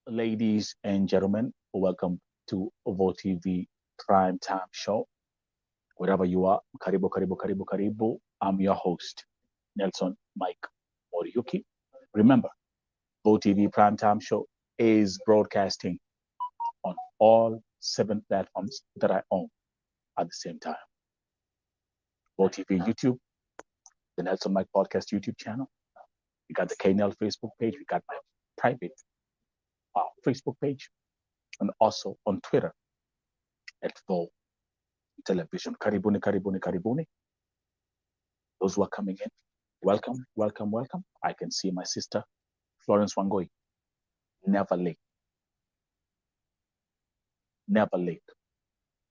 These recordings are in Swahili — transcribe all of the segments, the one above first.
Ladies and gentlemen, welcome to OVO TV Prime Time Show. Wherever you are, karibu, karibu, karibu, karibu. I'm your host, Nelson Mike Moriyuki. Remember, OVO TV Prime Time Show is broadcasting on all 7 platforms that I own at the same time. OVO TV YouTube, the Nelson Mike Podcast YouTube channel. We got the KNL Facebook page. We got my private Facebook page, and also on Twitter at VO Television. Karibuni, karibuni, karibuni. Those who are coming in, welcome, welcome, welcome. I can see my sister, Florence Wangoi. Never late. Never late.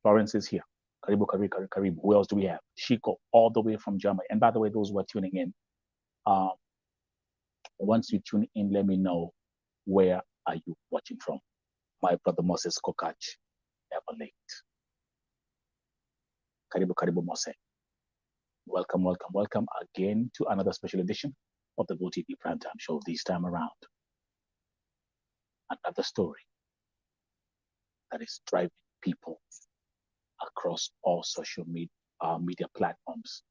Florence is here. Karibu, karibu, karibu, karibu. Who else do we have? Shiko, all the way from Germany. And by the way, those who are tuning in, once you tune in, let me know where are you watching from. My brother Moses Kokach, never late. Karibu, karibu, Mose. Welcome, welcome, welcome again to another special edition of the OVO TV Primetime Show. This time around, another story that is driving people across all social media platforms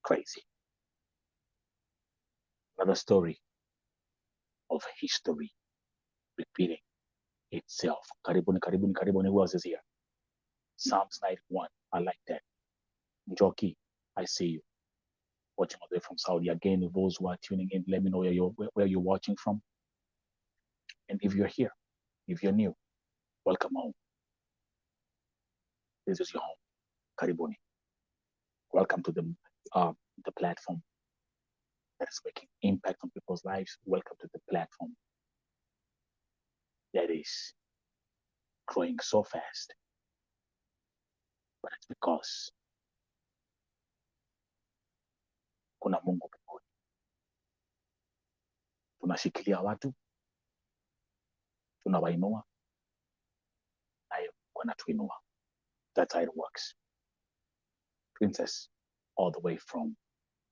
crazy. Another story of history repeating itself. Karibuni, karibuni, karibuni. Who else is here? Psalms 91. I like that. Njoki, I see you. Watching all the way from Saudi. Again, those who are tuning in, let me know where you're watching from. And if you're here, if you're new, welcome home. This is your home. Karibuni. Welcome to the platform that is making impact on people's lives. Welcome to the platform that is growing so fast. But it's because kuna Mungu mbinguni. Tunashikilia watu, tunawainua, naye wanatuinua. That's how it works. Princess, all the way from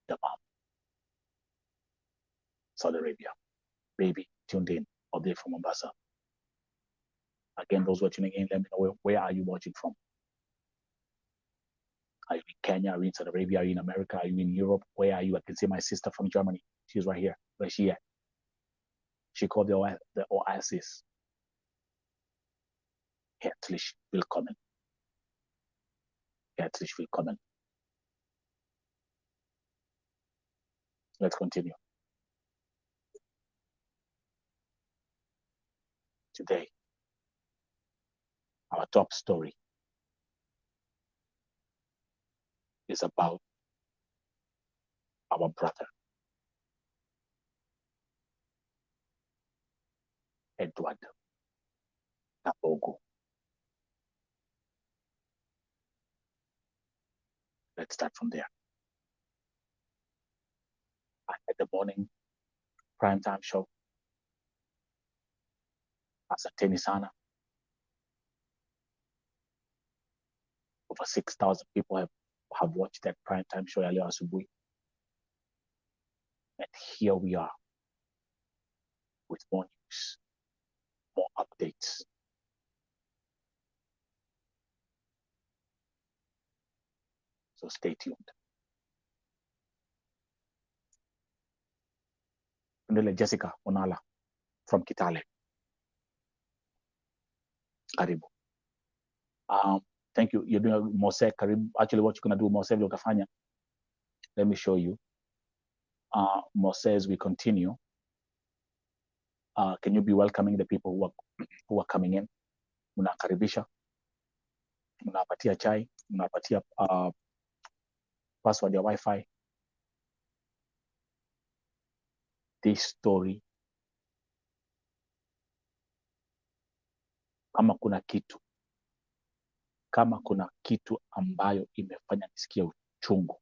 Dammam, Saudi Arabia. Baby, tuned in all the way from Mombasa. Again, those who are tuning in, let me know where are you watching from. Are you in Kenya? Are you in Saudi Arabia? Are you in America? Are you in Europe? Where are you? I can see my sister from Germany. She's right here. Where's she at? She called the Oasis. Herzlich willkommen. Herzlich willkommen. Let's continue. Today, our top story is about our brother, Edward Kabogo. Let's start from there. At the morning primetime show, asanteni sana. Over 6,000 people have watched that primetime show ya leo asubuhi. And here we are with more news, more updates. So stay tuned. Ndele Jessica Onala from Kitale. Karibu. Thank you. You're doing Mose. Karibu. Actually, what you're going to do, Mose, utafanya. Let me show you. Mose, as we continue, can you be welcoming the people who are coming in? Munakaribisha. Munapatia chai. Munapatia password ya Wi-Fi. This story, kama kuna kitu ambayo imefanya nisikie uchungu,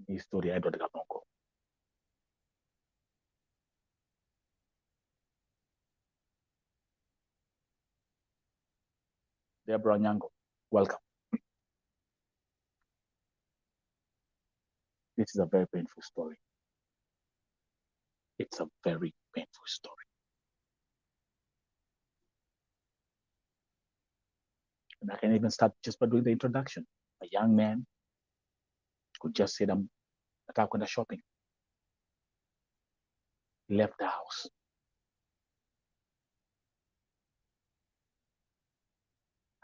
hii story ya Edward Kabogo. Deborah Nyango, welcome. It is a very painful story. It's a very painful story. And I can even start just by doing the introduction. A young man who just said, I'm going to shopping. Left the house.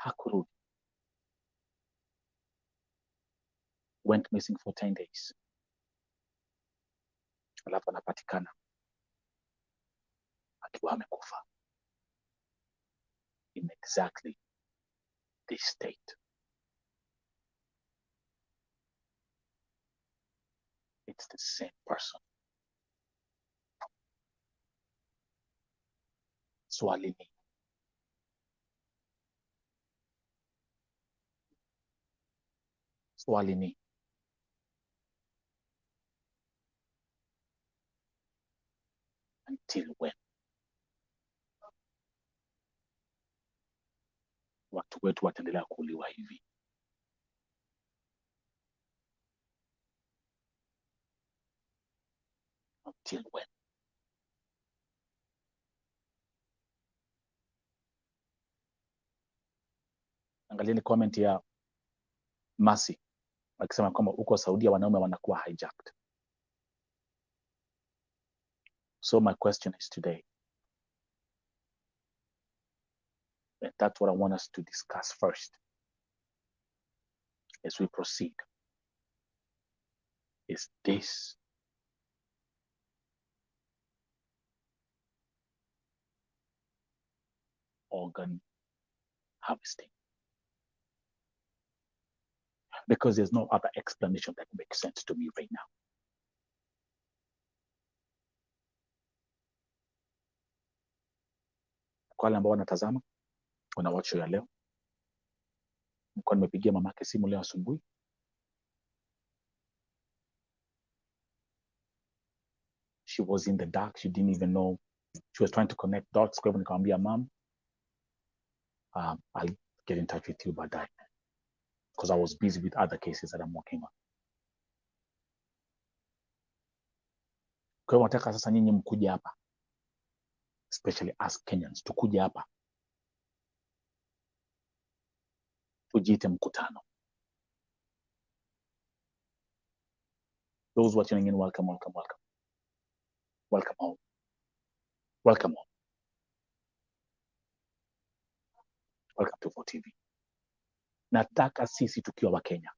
Hakurudi. Went missing for 10 days. Alafu anapatikana akiwa amekufa in exactly this state. It's the same person. Swali ni until when? Watu wetu wataendelea kuuliwa hivi? Until when? Angalieni comment ya Masi akisema kwamba uko Saudia wanaume wanakuwa hijacked. So my question is today, and that's what I want us to discuss first as we proceed. Is this organ harvesting? Because there's no other explanation that makes sense to me right now. Kwa wale ambao wanatazama, watch ya leo, nilikuwa nimepigia mamake simu leo asubuhi. She was in the dark. She didn't even know. She was trying to connect dots. Kwa hivyo nikamwambia, mom, I'll get in touch with you baadaye, because I was busy with other cases that I'm working on. Kwa hivyo nataka sasa nyinyi mkuje hapa, especially us Kenyans, tukuje hapa tujiite mkutano. Those watching in, welcome, welcome, welcome. Welcome home. Welcome home. Welcome to VOTV. Nataka sisi tukiwa wa Kenya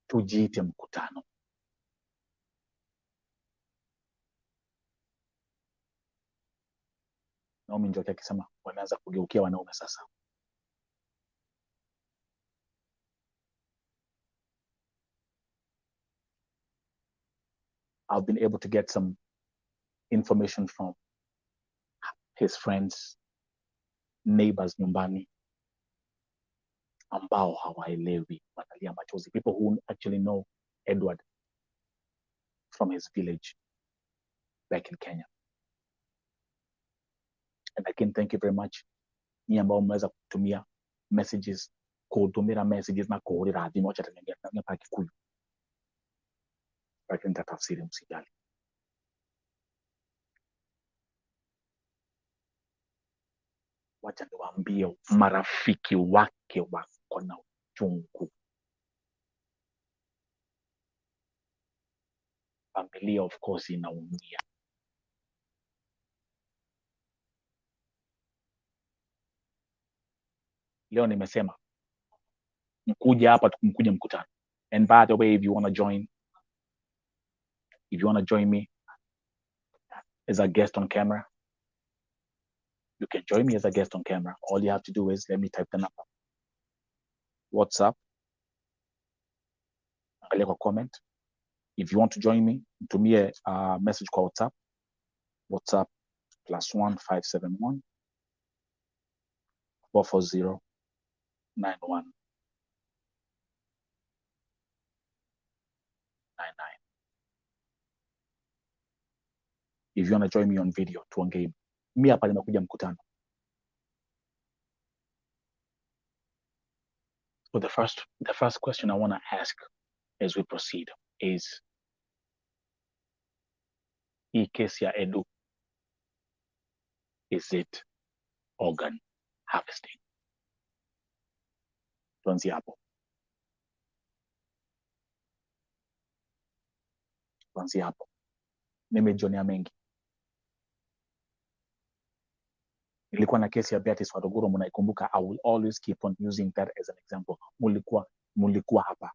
tujiite mkutano. Naomi Njoki akisema wameanza kugeukia wanaume sasa. I've been able to get some information from his friends, neighbors nyumbani, ambao hawaelewi, wanalia machozi. People who actually know Edward from his village back in Kenya. And again, thank you very much. Ni ambao mmeweza kutumia messages, kutumira messages na kuhurira adhimu. Wacha tengea pa Kikuyu. Lakini nitatafsiri, msijali. Wacha niwaambie marafiki wake wako na uchungu. Familia of course inaumia. Leo nimesema mkuje hapa, mkuje mkutano. And by the way, if you want to join me as a guest on camera, you can join me as a guest on camera. All you have to do is, let me type the number. WhatsApp. Angalia kwa comment. If you want to join me, tumie message kwa WhatsApp. WhatsApp +1 571 440 9199. If you want to join me on video, tuongee. Mimi hapa nimekuja mkutano. So the first question I want to ask as we proceed is, hii kesi ya Edu, is it organ harvesting? Tuanzie hapo, tuanzie hapo. Nimejionea mengi. Nilikuwa na kesi ya Beatrice Wadogoro, mnaikumbuka. I will always keep on using that as an example. Mulikuwa hapa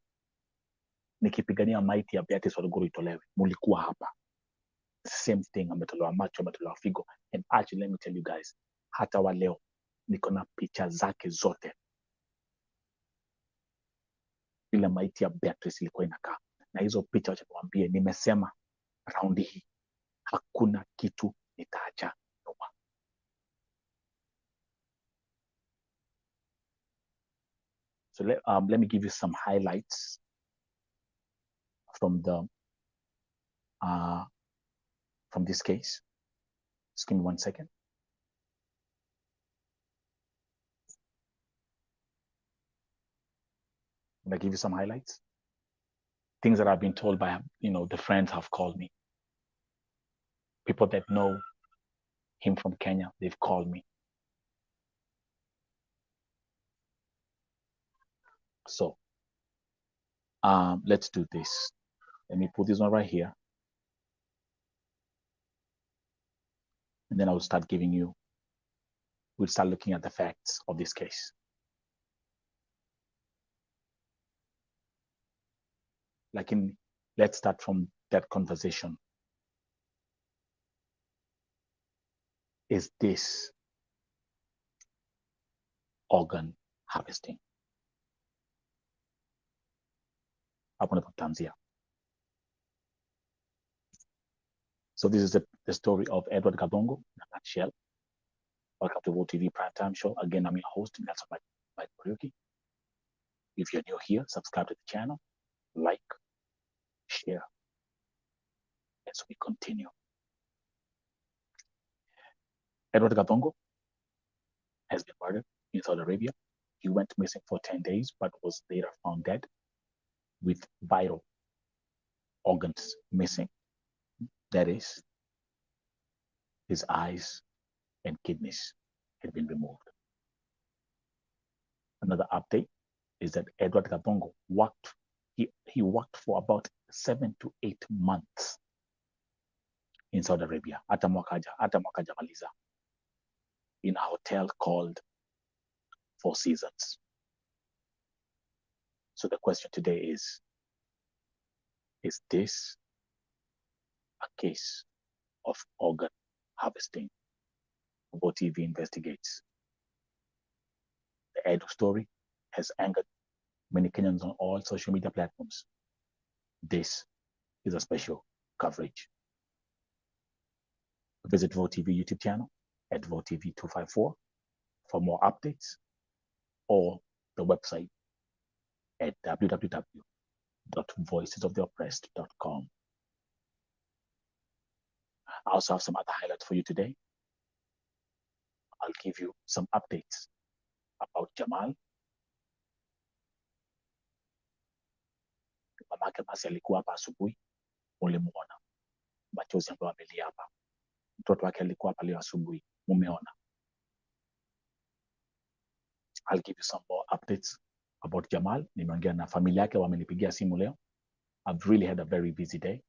nikipigania maiti ya Beatrice Wadogoro itolewe, mulikuwa hapa. Same thing, ametolewa macho, ametolewa figo. And actually, let me tell you guys, hata wa leo niko na picha zake zote, ile maiti ya Beatrice ilikuwa inakaa. Na hizo picha, wacha niwaambie, nimesema raundi hii hakuna kitu nitaacha nyuma. So let me give you some highlights from this case. Just give me 1 second. I'm gonna give you some highlights. Things that I've been told by, the friends have called me. People that know him from Kenya, they've called me. So let's do this. Let me put this one right here. And then we'll start looking at the facts of this case. Let's start from that conversation. Is this organ harvesting? Hapo ndipo tutaanzia. So this is the story of Edward Gathungu in a nutshell. Welcome to VOTV Primetime Show. Again, I'm your host, Nelson Mike Muriuki. If you're new here, subscribe to the channel, like, share, as we continue. Edward Gathungu has been murdered in Saudi Arabia. He went missing for 10 days, but was later found dead with vital organs missing. That is, his eyes and kidneys had been removed. Another update is that Edward Gathungu he worked for about 7 to 8 months in Saudi Arabia, hata mwaka hajamaliza, in a hotel called Four Seasons. So the question today is this a case of organ harvesting? VOTV investigates. The Edu story has angered many Kenyans on all social media platforms. This is a special coverage. Visit VOTV YouTube channel at VOTV254 for more updates, or the website at www.voicesoftheoppressed.com. I also have some other highlights for you today. I'll give you some updates about Jamal. Mamake basi alikuwa hapa asubuhi, ulimuona machozi ambayo amelia hapa. Mtoto wake alikuwa hapa leo asubuhi, mumeona. I'll give you some more updates about Jamal. Nimeongea na familia yake, wamenipigia simu leo. I've really had a very busy day.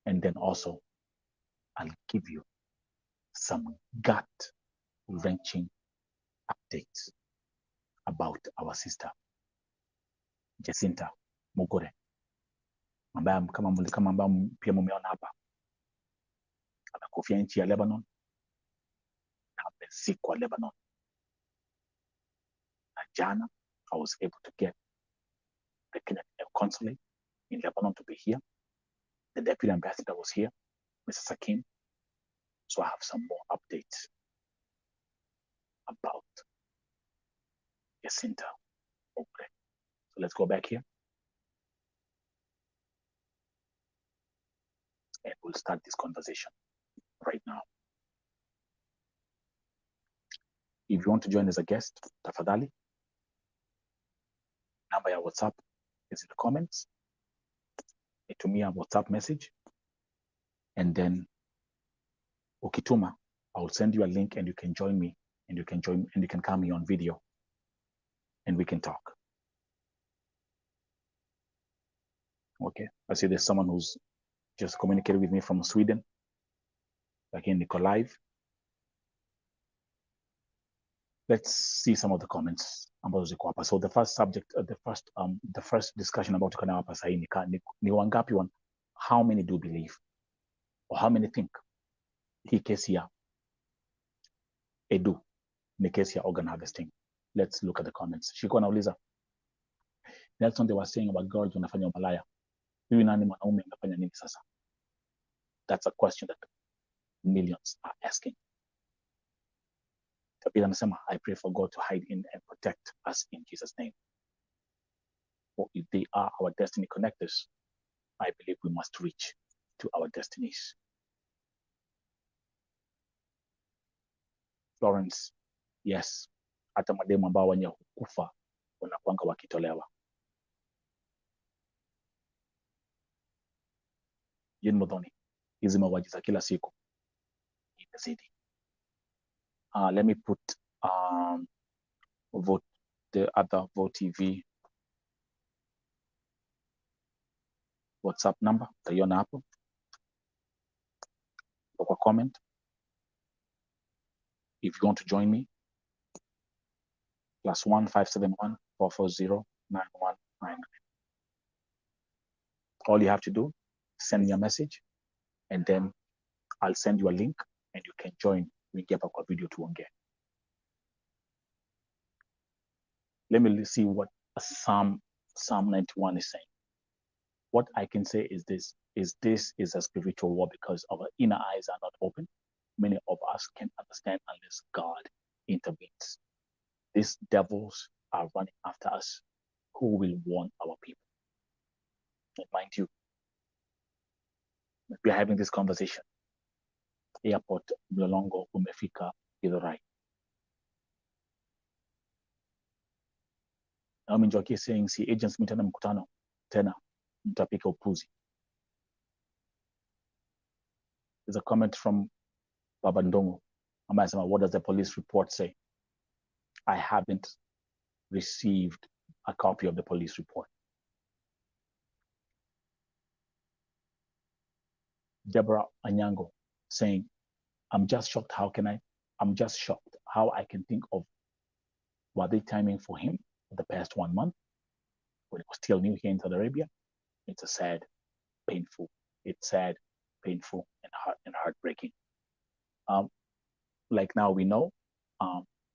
And then also, I'll give you some gut-wrenching updates about our sister, Jacinta Mugore, ambaye kama ambayo pia mumeona hapa, amekufia nchi ya Lebanon na amezikwa Lebanon. Na jana, I was able to get the Kenyan consulate in Lebanon to be here. The deputy ambassador was here, Mr. Sakim. So I have some more updates about Jacinta Mugore. So let's go back here. And we'll start this conversation right now. If you want to join as a guest, tafadhali, number ya WhatsApp is in the comments. Nitumia WhatsApp message And then ukituma, I'll send you a link and you can join me and you can come here on video and we can talk. Okay, I see there's someone who's just communicated with me from Sweden. Again, Nikolive. Let's see some of the comments ambazo ziko hapa. So the first subject, the first discussion about tuko nayo hapa sasa ni wangapi how many do believe or how many think hii kesi ya Edu ni kesi ya organ harvesting. Let's look at the comments. Shiko anauliza, Nelson, they were saying about girls wanafanya umalaya. Huyu nani mwanaume anafanya nini sasa? That's a question that millions are asking. Kabila anasema, I pray for God to hide in and protect us in Jesus' name. For if they are our destiny connectors, I believe we must reach to our destinies. Florence, yes, hata mademu ambao wenye kufa wanakuanga wakitolewa. Yin Modhoni, hizi mauaji za kila siku imezidi. Let me put the other Vote TV WhatsApp number, utaiona hapo kwa comment. If you want to join me, +1 571 440 9199. All you have to do, send me a message, and then I'll send you a link, and you can join. We get back a video to get. Let me see what Psalm 91 is saying. What I can say is this is a spiritual war because our inner eyes are not open. Many of us can't understand unless God intervenes. These devils are running after us. Who will warn our people? And mind you, we are having this conversation. Airport Mlolongo umefika Githurai. Naomi Njoki saying, si agents mitana mkutano tena mtapika upuzi. There's a comment from Baba Ndongo. What does the police report say? I haven't received a copy of the police report. Deborah Anyango saying, I'm just shocked how I can think of were they timing for him for the past 1 month when he was still new here in Saudi Arabia. It's a sad, painful, and heartbreaking. Like now we know,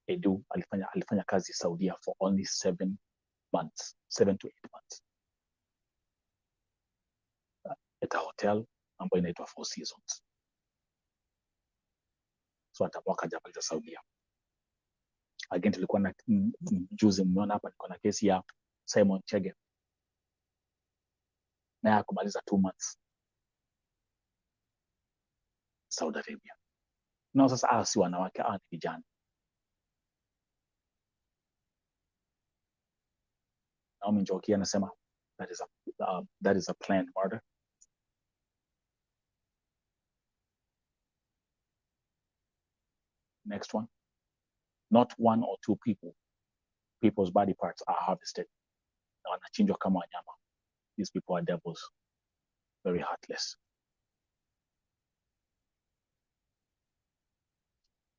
Edu alifanya kazi Saudi for only 7 months, 7 to 8 months. At a hotel ambayo inaitwa Four Seasons. So atamwaka hajamaliza Saudi. Again, tulikuwa na juzi mmeona hapa niko na kesi ya Simon Chege. Na ya kumaliza 2 months Saudi Arabia. Na sasa si wanawake, ni vijana. Naomi Njoki anasema that is a planned murder. Next one. Not 1 or 2 people's body parts are harvested. Na wanachinjwa kama wanyama. These people are devils. Very heartless.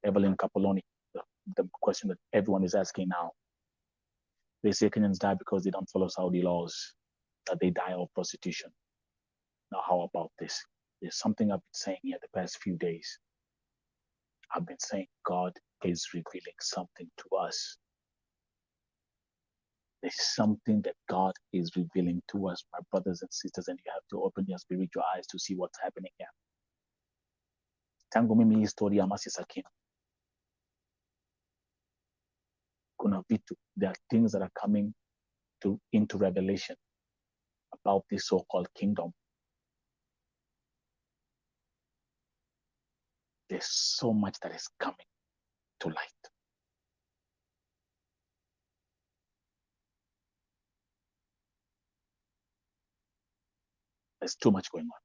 Evelyn Capoloni, the question that everyone is asking now. They say Kenyans die because they don't follow Saudi laws, that they die of prostitution. Now, how about this? There's something I've been saying here the past few days. I've been saying God is revealing something to us. There's something that God is revealing to us, my brothers and sisters, and you have to open your spiritual eyes to see what's happening here. Tangu mimi hii story ya Masi Sakina. Kuna vitu, there are things that are coming into revelation about this so-called kingdom. There's so much that is coming to light. There's too much going on.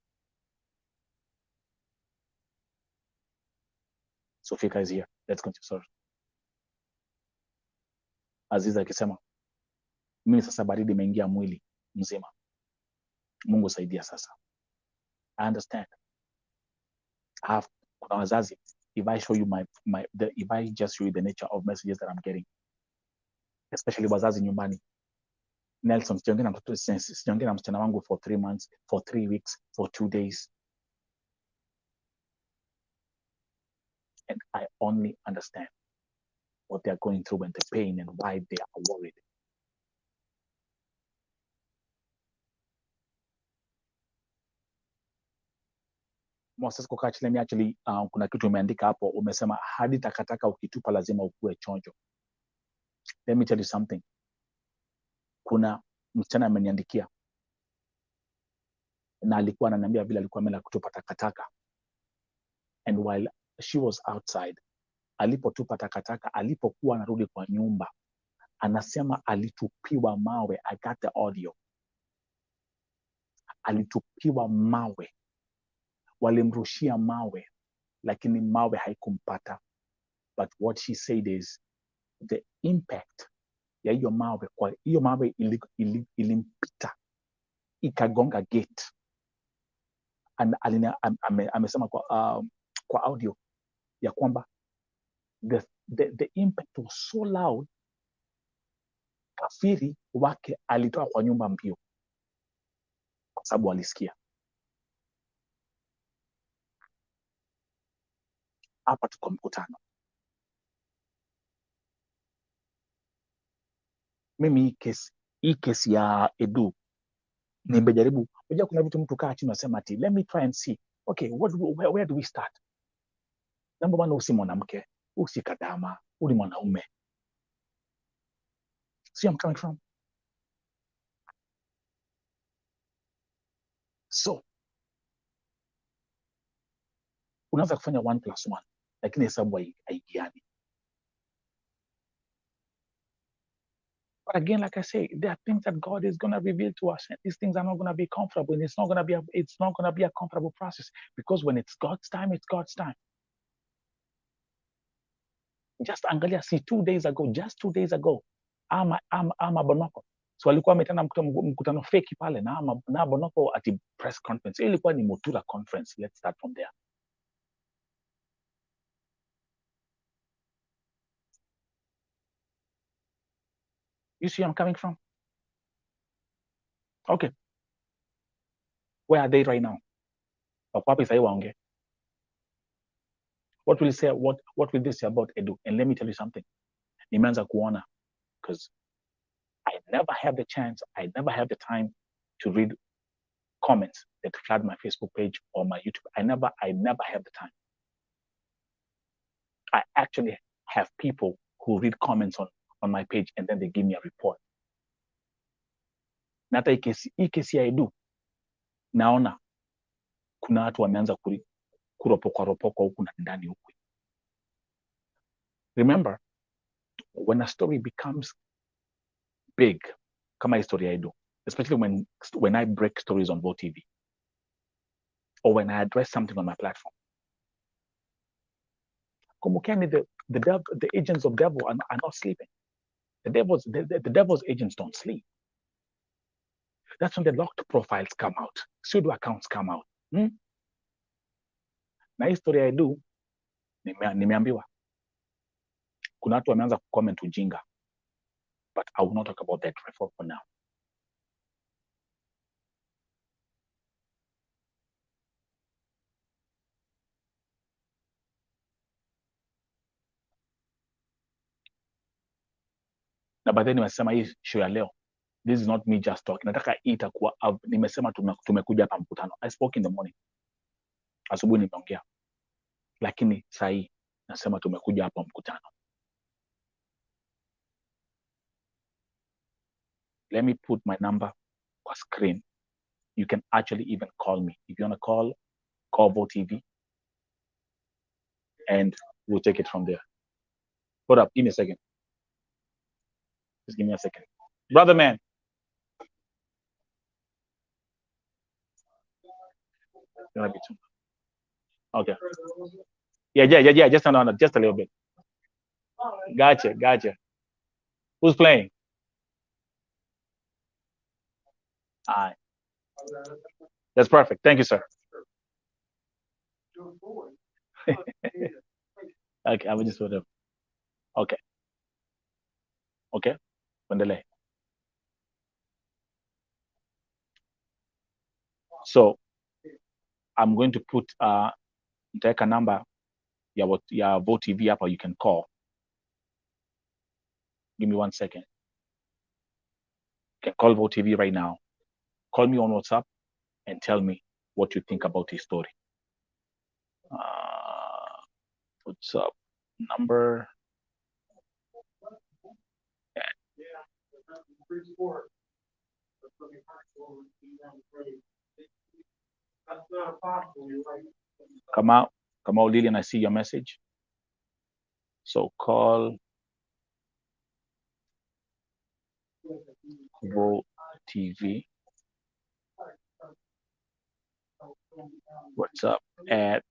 Sofika is here. Let's continue. Sorry. Aziza akisema mimi sasa baridi imeingia mwili mzima. Mungu saidia sasa. I understand. Kuna wazazi, if I show you if I just show you the nature of messages that I'm getting, especially wazazi nyumbani. Nelson, sijaongea na msichana wangu for 3 months, for 3 weeks, for 2 days. And I only understand what they are going through and the pain and why they are worried. Moses Kokach, let me actually, kuna kitu umeandika hapo, umesema hadi takataka ukitupa lazima ukue chonjo. Let me tell you something. Kuna msichana ameniandikia na alikuwa ananiambia vile alikuwa ameenda kutupa takataka. And while she was outside, alipotupa takataka, alipokuwa anarudi kwa nyumba, anasema alitupiwa mawe. I got the audio. Alitupiwa mawe. Walimrushia mawe, lakini mawe haikumpata. But what she said is, the impact ya hiyo mawe, kwa hiyo mawe ilimpita, ikagonga gate. And amesema kwa audio ya kwamba the impact was so loud, kafiri wake alitoka kwa nyumba mbio kwa sababu alisikia. Hapa tuko mkutano. Mimi hii kesi ya Edu nimejaribu, unajua kuna vitu mtu kaa chini unasema ati let me try and see, okay, where do we start? Namba bwana, usi mwanamke, usi kadama, uli mwanaume. See I'm coming from? So unaweza kufanya 1+1 lakini hesabu haigiani. But again, like I say, there are things that God is going to reveal to us, and these things are not going to be comfortable, and it's not going to be a comfortable process, because when it's God's time, it's God's time. Just angalia, see, 2 days ago, ama Bonoko. So alikuwa ametana mkutano fake pale na Bonoko at the press conference. Ilikuwa ni Mutura conference. Let's start from there. You see where I'm coming from? Okay. Where are they right now? Wapi sahi waonge? What will they say about Edu? And let me tell you something. Nimeanza kuona, because I never have the chance, I never have the time to read comments that flood my Facebook page or my YouTube. I never have the time. I actually have people who read comments on my page and then they give me a report. Na hata hii kesi ya Edu, naona kuna watu wameanza kuropokwa huku na ndani huku. Remember, when a story becomes big, kama historia ya Edu, especially when I break stories on Vote TV, or when I address something on my platform, kumbukeni, the agents of devil are not sleeping. The devil's agents don't sleep. That's when the locked profiles come out, pseudo accounts come out. Na historia ya Edu, nimeambiwa kuna watu wameanza kucomment ujinga, but I will not talk about that for now. Na baadaye nimesema hii show ya leo, this is not me just talking. Nataka itakuwa, nimesema tumekuja hapa mkutano. I spoke in the morning. Asubuhi nimeongea. Lakini sahi nasema tumekuja hapa mkutano. Let me put my number on screen. You can actually even call me. If you want to call Vote TV, and we'll take it from there. Hold up, give me a second. Just give me a second. Brother man. Okay. Yeah. Just no, just a little bit. Gotcha. Who's playing? Aye. That's perfect. Thank you, sir. Okay, I will just sort of. Okay. Pendelea. So I'm going to put nitaweka number ya Vote TV hapa, you can call. Give me 1 second. You can call Vote TV right now. Call me on WhatsApp and tell me what you think about his story. WhatsApp number. Come out, Lillian, I see your message. So call Vote TV. WhatsApp at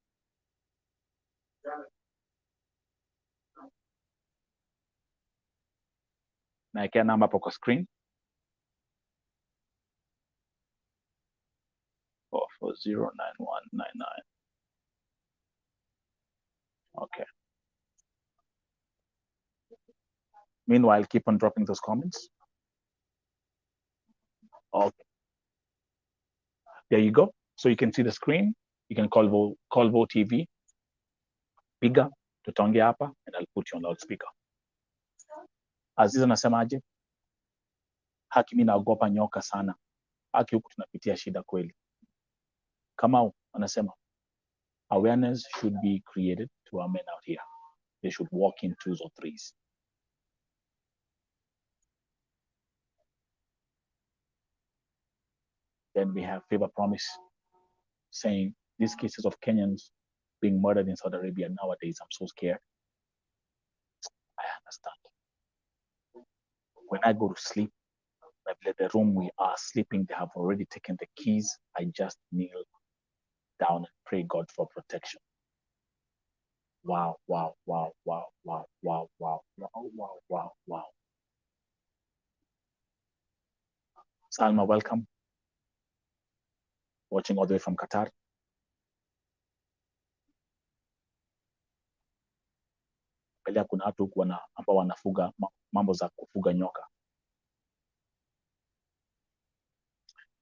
naekea namba hapo kwa screen 4409199. Okay. Meanwhile, keep on dropping those comments. Okay. There you go. So you can see the screen. You can call Vote TV. Piga, tutaongea hapa, and I'll put you on loudspeaker. Aziz anasemaje? Haki, mimi naogopa nyoka sana. Haki, huku tunapitia shida kweli. Kamau anasema awareness should be created to our men out here. They should walk in 2s or 3s. Then we have Favor Promise saying these cases of Kenyans being murdered in Saudi Arabia nowadays, I'm so scared. I understand. When I go to sleep, the room we are sleeping, they have already taken the keys. I just kneel down and pray God for protection. Wow. Salma, welcome. Watching all the way from Qatar. Pelea kuna watu huku ambao wanafuga mambo za kufuga nyoka.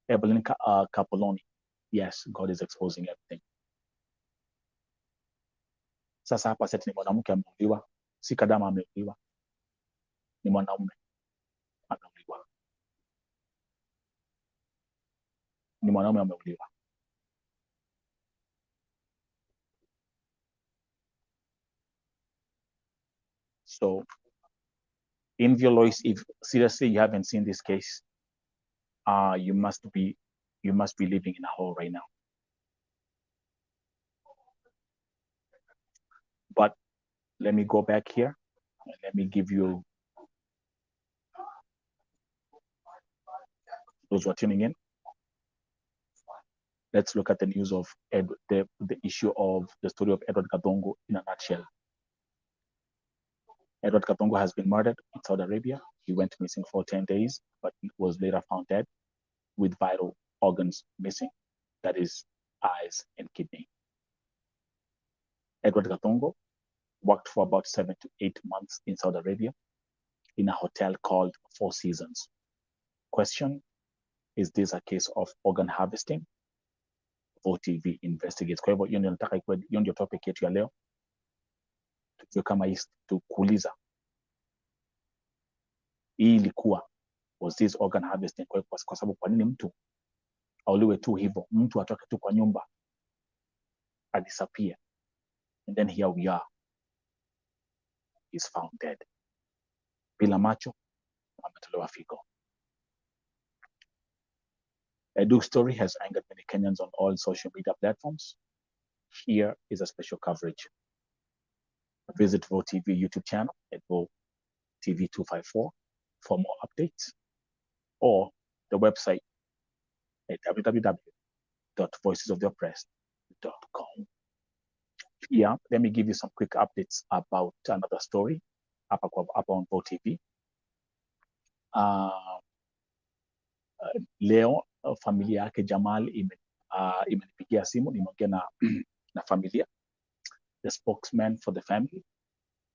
Evelyn Capoloni. Yes, God is exposing everything. Sasa hapa sasa ni mwanamke ameuliwa, si Kadama ameuliwa, ni mwanaume ameuliwa, ni mwanaume ameuliwa. So, in Volois, if seriously you haven't seen this case, you must be living in a hole right now. But let me go back here and let me give you, those who are tuning in, let's look at the news of the issue of the story of Edward GATHUNGU in a nutshell. Edward GATHUNGU has been murdered in Saudi Arabia. He went missing for 10 days, but was later found dead with vital organs missing, that is eyes and kidney. Edward GATHUNGU worked for about 7 to 8 months in Saudi Arabia in a hotel called Four Seasons. Question, is this a case of organ harvesting? OTV investigates. Kwa hivyo hiyo ndio topic yetu ya leo, tujue kama hii tukuuliza hii ilikuwa, was this organ harvesting? Kwa sababu kwa nini mtu auliwe tu hivyo, mtu atoke tu kwa nyumba disappear, and then here we are, is found dead, bila macho, ametolewa figo. Edu's story has angered many Kenyans on all social media platforms. Here is a special coverage. Visit Vo TV YouTube channel at Vo TV 254 for more updates, or the website at www.voicesoftheoppressed.com. here, let me give you some quick updates about another story hapa on VOTV. Leo familia yake Jamal imenipigia simu, nimeongea na familia, the spokesman for the family,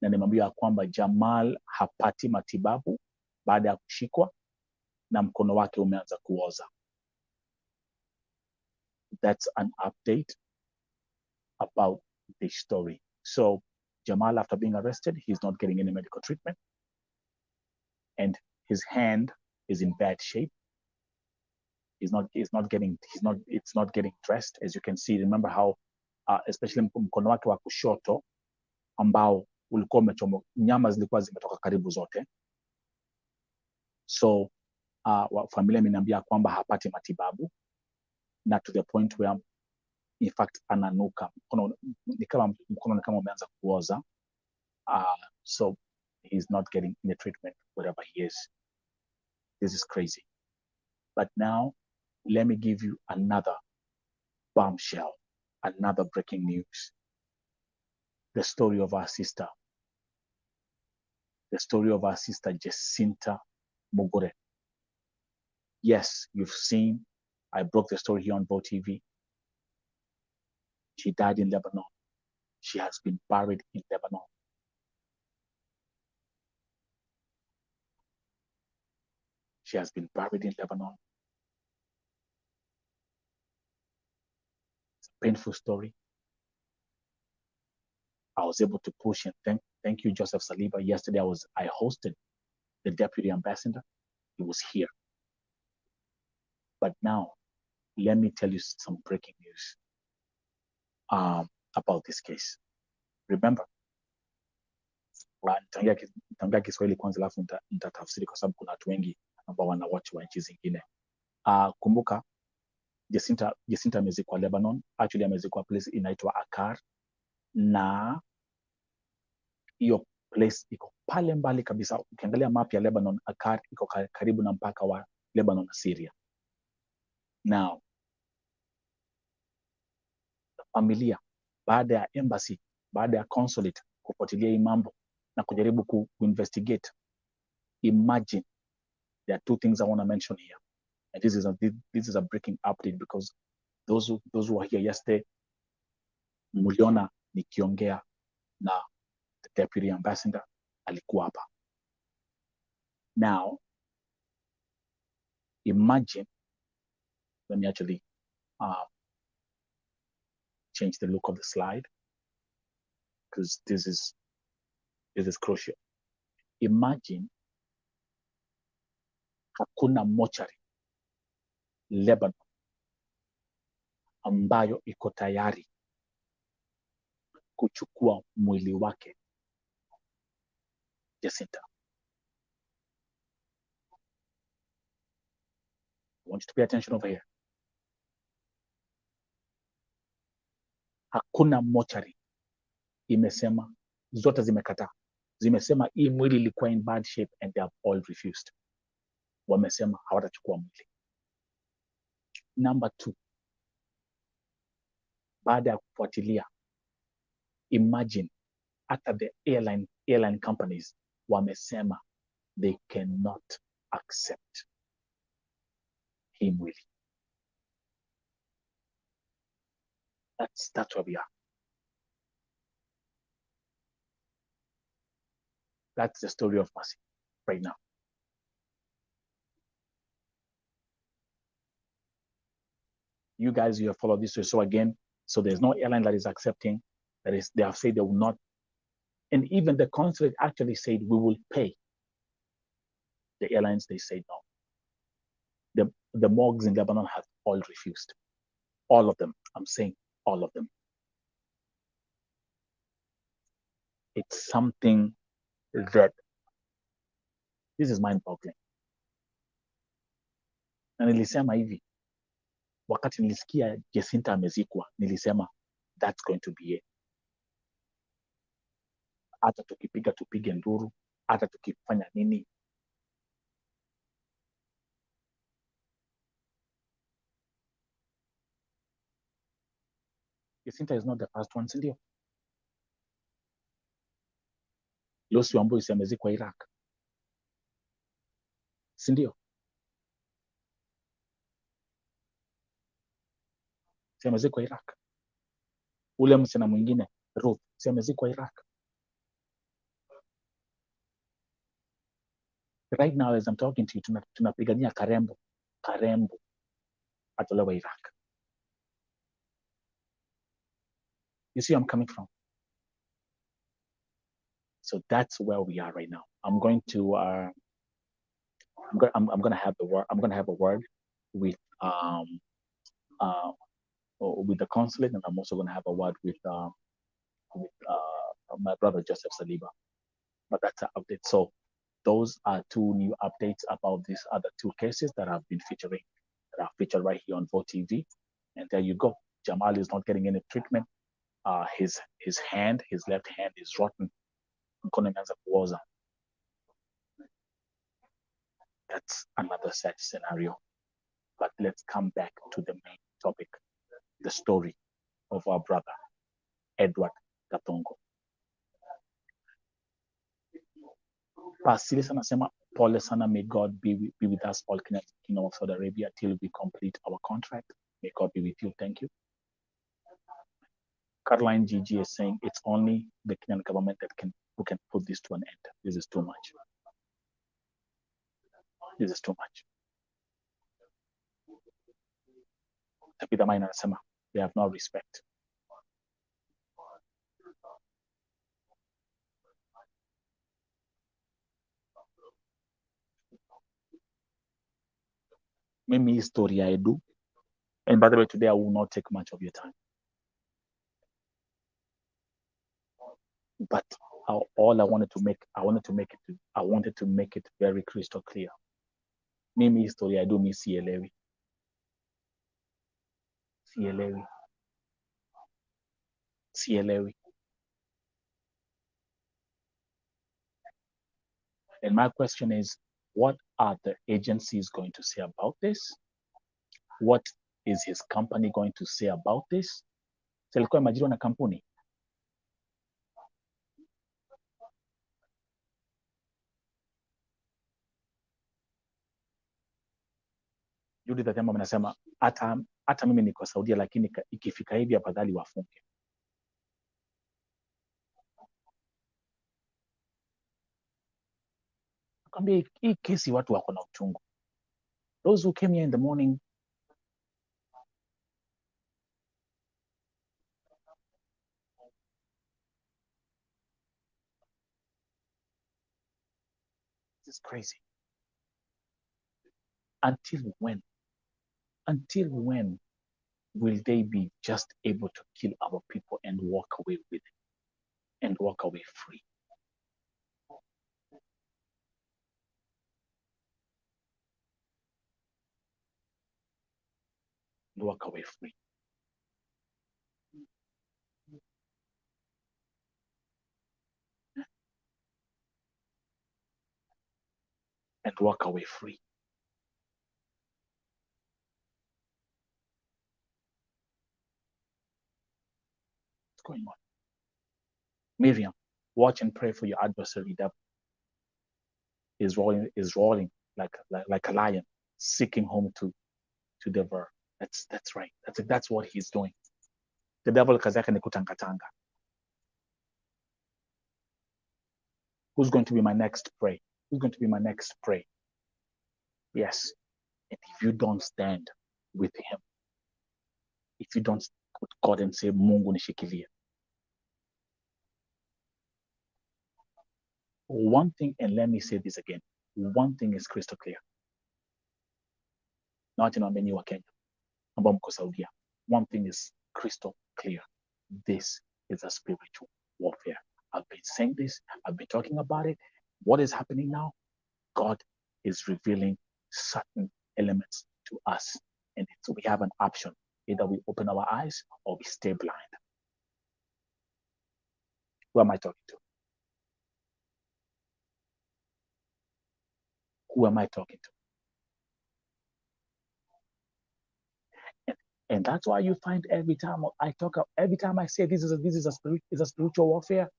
na nimemwambia kwamba Jamal hapati matibabu baada ya kushikwa na mkono wake umeanza kuoza. That's an update about this story. So Jamal, after being arrested, he's not getting any medical treatment, and his hand is in bad shape. It's not getting dressed, as you can see. Remember how especially mkono wake wa kushoto ambao ulikuwa umechomwa, nyama zilikuwa zimetoka karibu zote. So familia imeniambia kwamba hapati matibabu, na to the point where in fact ananuka, mkono ni kama umeanza kuoza. So he's not getting any treatment wherever he is. This is crazy. But now let me give you another bombshell, another breaking news. The story of our sister. The story of our sister Jacinta Mugure. Yes, you've seen, I broke the story here on VOTV. She died in Lebanon. She has been buried in Lebanon. She has been buried in Lebanon. It's a painful story. I was able to push, and thank you, Joseph Saliba. Yesterday I hosted the deputy ambassador. He was here. But now, let me tell you some breaking news about this case. Remember, nitaongea Kiswahili kwanza, alafu nitatafsiri kwa sababu kuna watu wengi ambao wanawatch wa nchi zingine. Kumbuka Jacinta amezikwa Lebanon. Actually amezikwa place inaitwa Akar, na hiyo place iko pale mbali kabisa. Ukiangalia map ya Lebanon, Akar iko karibu na mpaka wa Lebanon na Syria. Now, familia baada ya embassy, baada ya consulate kufuatilia hii mambo na kujaribu kuinvestigate, imagine there are two things I want to mention here, and this is a breaking update because those who were here yesterday, muliona nikiongea na the deputy ambassador, alikuwa hapa. Now, imagine, let me actually change the look of the slide because this is crucial. Imagine hakuna mochari Lebanon ambayo iko tayari kuchukua mwili wake Jacinta. I want you to pay attention over here. Hakuna mochari imesema, zote zimekataa. Zimesema hii mwili ilikuwa in bad shape and they have all refused. Wamesema hawatachukua mwili. Number 2, baada ya kufuatilia, imagine hata the airline companies wamesema they cannot accept hii mwili. That's where we are. That's the story of Mercy right now. You guys, you have followed this. So again, so there's no airline that is accepting. They have said they will not. And even the consulate actually said, we will pay. The airlines, they say no. The morgues in Lebanon have all refused. All of them. I'm saying all of them. It's something that, this is mind-boggling. Na nilisema hivi, wakati nilisikia Jacinta amezikwa, nilisema that's going to be it. Hata tukipiga tupige nduru, hata tukifanya nini. Jacinta is not the first one, sindio? Yossi Wambui si amezikwa Iraq, si ndio? Si amezikwa Iraq. Ule msichana mwingine Ruth si amezikwa Iraq. Right now as I'm talking to you, tunapigania Karembo atolewa Iraq. You see where I'm coming from? So that's where we are right now. I'm going to I'm gonna have a word with with the consulate, and I'm also gonna have a word with my brother Joseph Saliba. But that's an update. So those are two new updates about these other two cases that have been featured right here on VOTV TV. And there you go. Jamal is not getting any treatment. His left hand is rotten. That's another sad scenario. But let's come back to the main topic, the story of our brother, Edward GATHUNGU. Basilis anasema pole sana, may God be with us all, Kingdom of Saudi Arabia, till we complete our contract. May God be with you. Thank you. Caroline GG is saying it's only the Kenyan government who can put this to an end. This is too much. This is too much. Tabitha Maina anasema they have no respect. Mimi historia edu. And by the way, today I will not take much of your time. But all I wanted to make it very crystal clear. Mimi historia edu mi sielewi. Sielewi. And my question is, what are the agencies going to say about this? What is his company going to say about this? Alikuwa imeajiriwa na kampuni. Judith Adhiambo anasema hata mimi niko Saudia, lakini ikifika hivi afadhali wafunge. Nakwambia hii kesi watu wako na uchungu. Those who came here in the morning, this is crazy. Until when will they be just able to kill our people and walk away with it and walk away free? And walk away free. And walk away free. What's going on? Miriam, watch and pray for your adversary that is rolling like a lion, seeking home to devour. That's right. That's what he's doing. The devil kazi yake ni kutangatanga. Who's going to be my next prey? Who's going to be my next prey? Yes. And if you don't stand with him, if you don't put God and say, Mungu nishikilie. One thing, and let me say this again, one thing is crystal clear. Not in many wa Kenya, ambao mko Saudia. One thing is crystal clear. This is a spiritual warfare. I've been saying this, I've been talking about it. What is happening now? God is revealing certain elements to us. And so we have an option. Either we open our eyes or we stay blind. Who am I talking to? Who am I talking to? And that's why you find every time I say this is a spiritual warfare,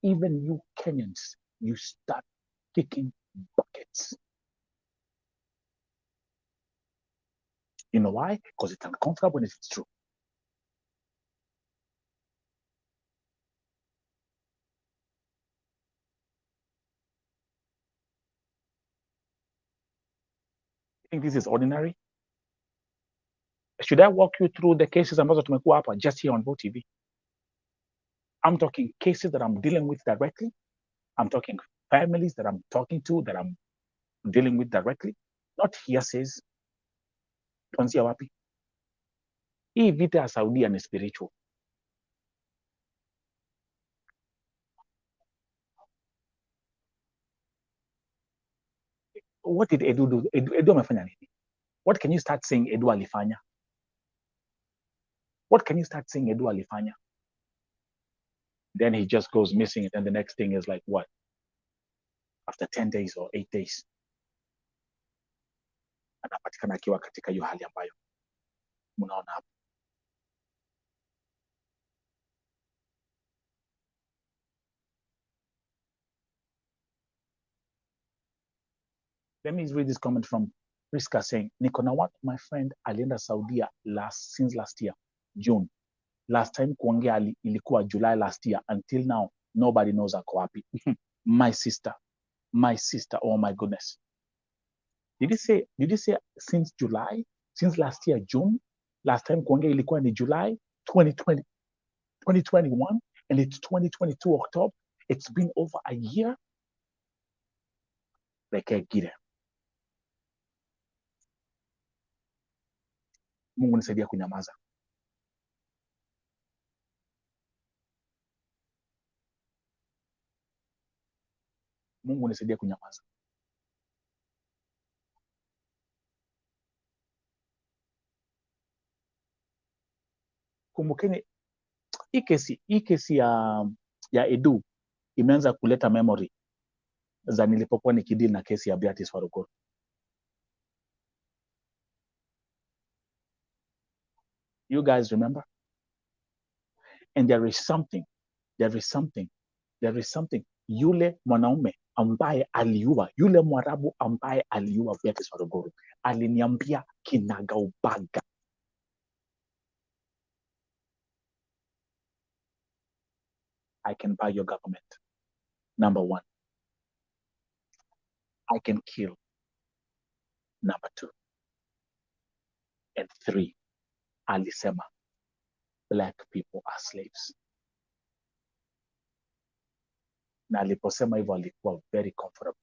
even you Kenyans, you start kicking buckets. You know why? Because it's uncomfortable when it's true. You think this is ordinary? Should I walk you through the cases ambazo tumekuwa hapa just here on Vo TV? I'm talking cases that I'm dealing with directly. I'm talking families that I'm talking to, that I'm dealing with directly. Not hearsays. Tuanzia wapi? Hii vita ya Saudia ni spiritual. What did Edu do? Edu amefanya nini? What can you start saying Edu alifanya? What can you start saying Edu alifanya? Then he just goes missing, and the next thing is like what? After 10 days or 8 days, anapatikana akiwa katika hiyo hali ambayo mnaona hapo. Let me read this comment from Priska saying, niko na one my friend alienda Saudia since last year, June. Last time kuongea ilikuwa July last year. Until now, nobody knows ako wapi. My sister, oh my goodness. Did you say since July? Since last year, June? Last time kuongea ilikuwa ni July 2020, 2021, and it's 2022 October. It's been over a year. Rekegire. Mungu nisaidia kunyamaza. Mungu nisaidia kunyamaza. Kumbukeni hii kesi ya Edu imeanza kuleta memory za nilipokuwa nikidili na kesi ya Beatrice Waruguru. You guys remember? And there is something. Yule mwanaume ambaye aliua, yule Mwarabu ambaye aliua Beatrice Waruguru aliniambia kinagaubaga, I can buy your government. Number one, I can kill. Number two, and three, alisema black people are slaves. Na aliposema hivyo alikuwa very comfortable.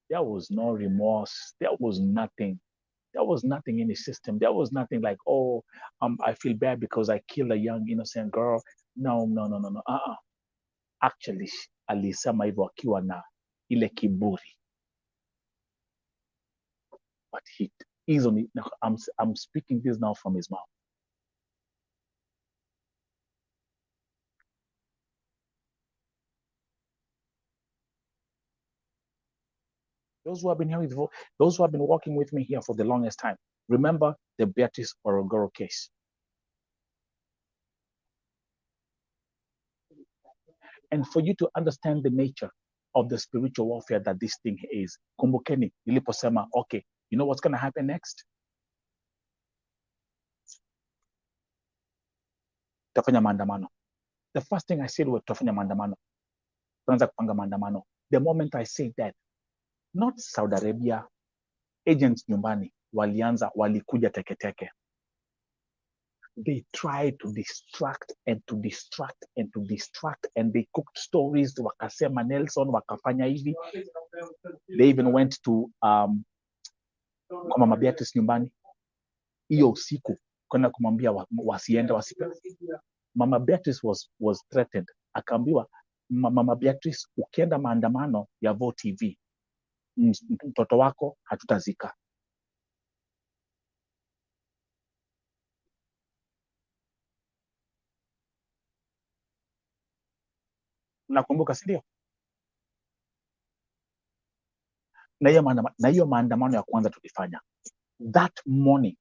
There was no remorse. There was nothing. There was nothing in the system. There was nothing like, oh, I feel bad because I killed a young innocent girl. No. Actually, alisema hivyo akiwa na ile kiburi. But he's only, I'm speaking this now from his mouth. Those who have been here those who have been working with me here for the longest time, remember the Beatrice Waruguru case. And for you to understand the nature of the spiritual warfare that this thing is, kumbukeni niliposema, okay, you know what's going to happen next? Tutafanya maandamano. The first thing I said was tutafanya maandamano. Tuanza kupanga maandamano. The moment I said that, not Saudi Arabia, agents nyumbani walikuja teketeke. They tried to distract and they cooked stories, wakasema Nelson wakafanya hivi. They even went to kwa Mama Beatrice nyumbani hiyo usiku kwenda kumwambia wasiende Mama Beatrice was threatened, akaambiwa Mama Beatrice, ukienda maandamano ya Vo TV mtoto wako hatutazika. Nakumbuka, si ndio? na hiyo maandamano ya kwanza tulifanya, that morning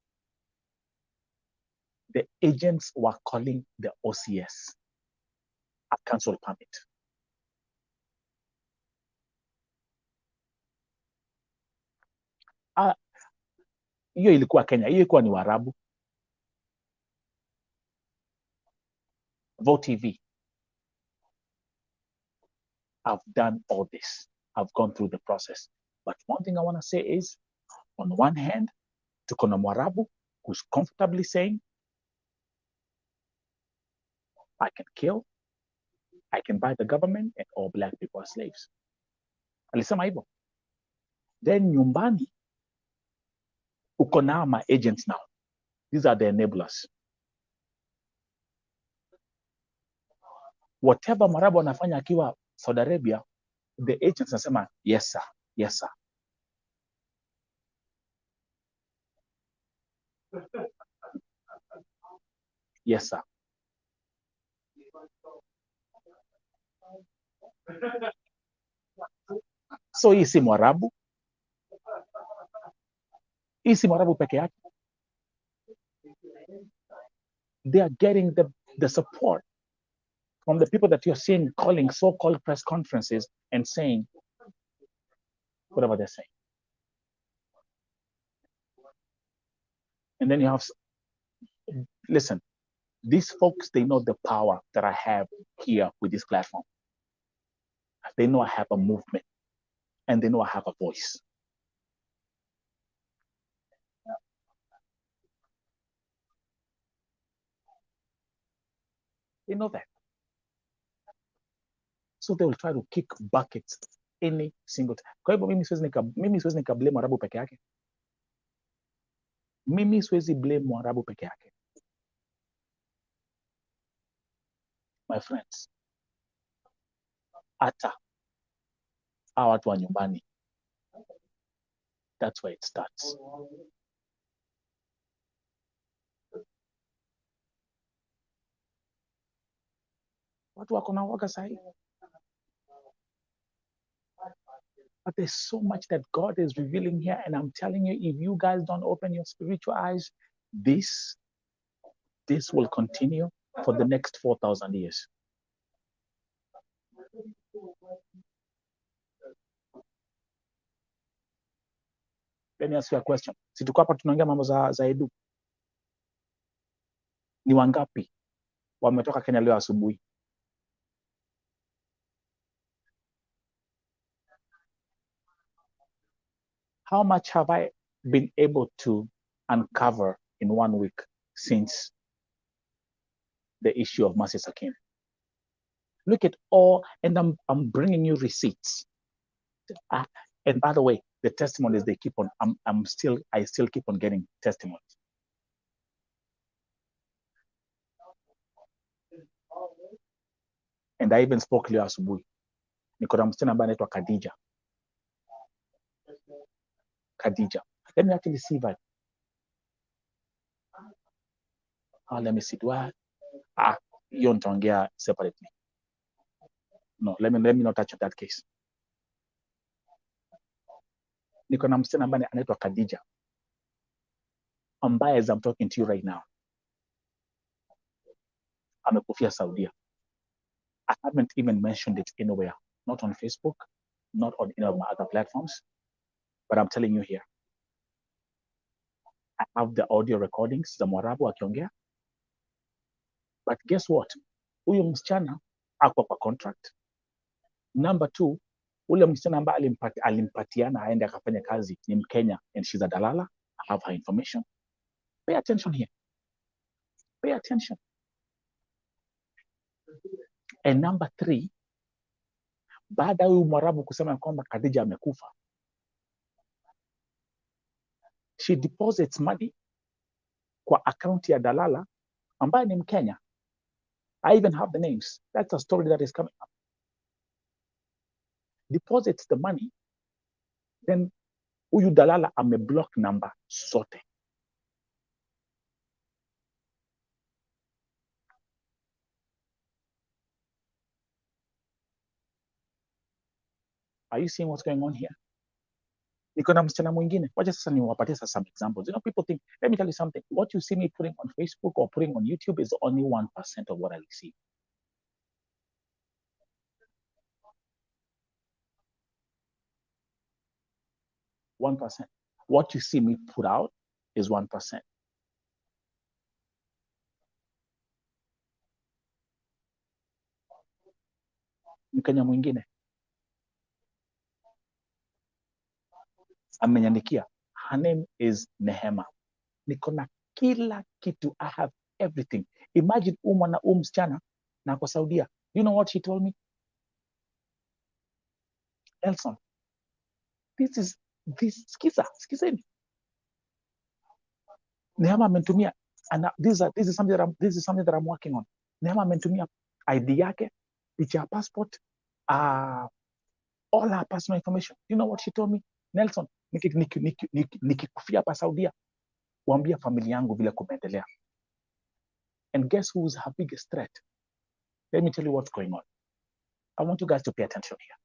the agents were calling the OCS a cancel permit. Hiyo ilikuwa Kenya, hiyo ilikuwa ni Waarabu. Vote TV, I've done all this. I've gone through the process. But one thing I want to say is, on one hand, tuko na Mwarabu who's comfortably saying, I can kill, I can buy the government, and all black people are slaves. Alisema hivyo. Then nyumbani, uko na ma agents now. These are the enablers. Whatever Mwarabu anafanya akiwa Saudi Arabia, the agents nasema, yes sir, yes sir. Yes sir. So hii si Mwarabu. Hii si Mwarabu peke yake. They are getting the support from the people that you're seeing calling so-called press conferences and saying whatever they're saying. And then you have, listen, these folks, they know the power that I have here with this platform. They know I have a movement, and they know I have a voice. They know that. So they will try to kick buckets any single time. Kwa hivyo mimi siwezi nika blame Mwarabu peke yake. Mimi siwezi blame Mwarabu peke yake. My friends, hata hawa watu wa nyumbani, that's where it starts. Watu wako na woga sahi. But there's so much that God is revealing here, and I'm telling you, if you guys don't open your spiritual eyes, this will continue for the next 4,000 years. Let me ask you a question. Si tuko hapa tunaongea mambo za edu. Ni wangapi wametoka Kenya leo asubuhi? How much have I been able to uncover in 1 week since the issue of Mercy Sakim? Look at all, and I'm bringing you receipts. And by the way, the testimonies, they keep on, I still keep on getting testimonies. And I even spoke leo asubuhi. Niko na msichana ambaye anaitwa Khadija. Let me actually see that. Let me see. Hiyo nitaongea separately. No, let me not touch on that case. Niko na msichana ambaye anaitwa Khadija, ambaye as I'm talking to you right now, amekufia Saudia. I haven't even mentioned it anywhere, not on Facebook, not on any of my other platforms, but I'm telling you here. I have the audio recordings za Mwarabu akiongea. But guess what? Huyo msichana ako kwa contract. Number 2, ule msichana ambaye alimpatiana aende akafanya kazi ni Mkenya, and she's a dalala. I have her information. Pay attention here. Pay attention. And number 3, baada huyu Mwarabu kusema kwamba Khadija amekufa, she deposits money kwa account ya dalala ambaye ni Mkenya. I even have the names. That's a story that is coming up. Deposits the money, then huyu dalala ameblock number zote. Are you seeing what's going on here? Niko na msichana mwingine. Wacha sasa niwapatie some examples. You know, people think, let me tell you something. What you see me putting on Facebook or putting on YouTube is only 1% of what I receive. 1%. What you see me put out is 1%. Mkenya mwingine ameniandikia, her name is Nehema. Niko na kila kitu, I have everything. Imagine mwana msichana na kwa Saudia. You know what she told me? Nelson, skizeni. Nehema amenitumia, and this is something that I'm working on. Nehema amenitumia ID yake, picha ya passport, all her personal information. You know what she told me? Nelson, nikikufia hapa Saudia, waambia familia yangu vile kumeendelea. And guess who's her biggest threat? Let me tell you what's going on. I want you guys to pay attention here.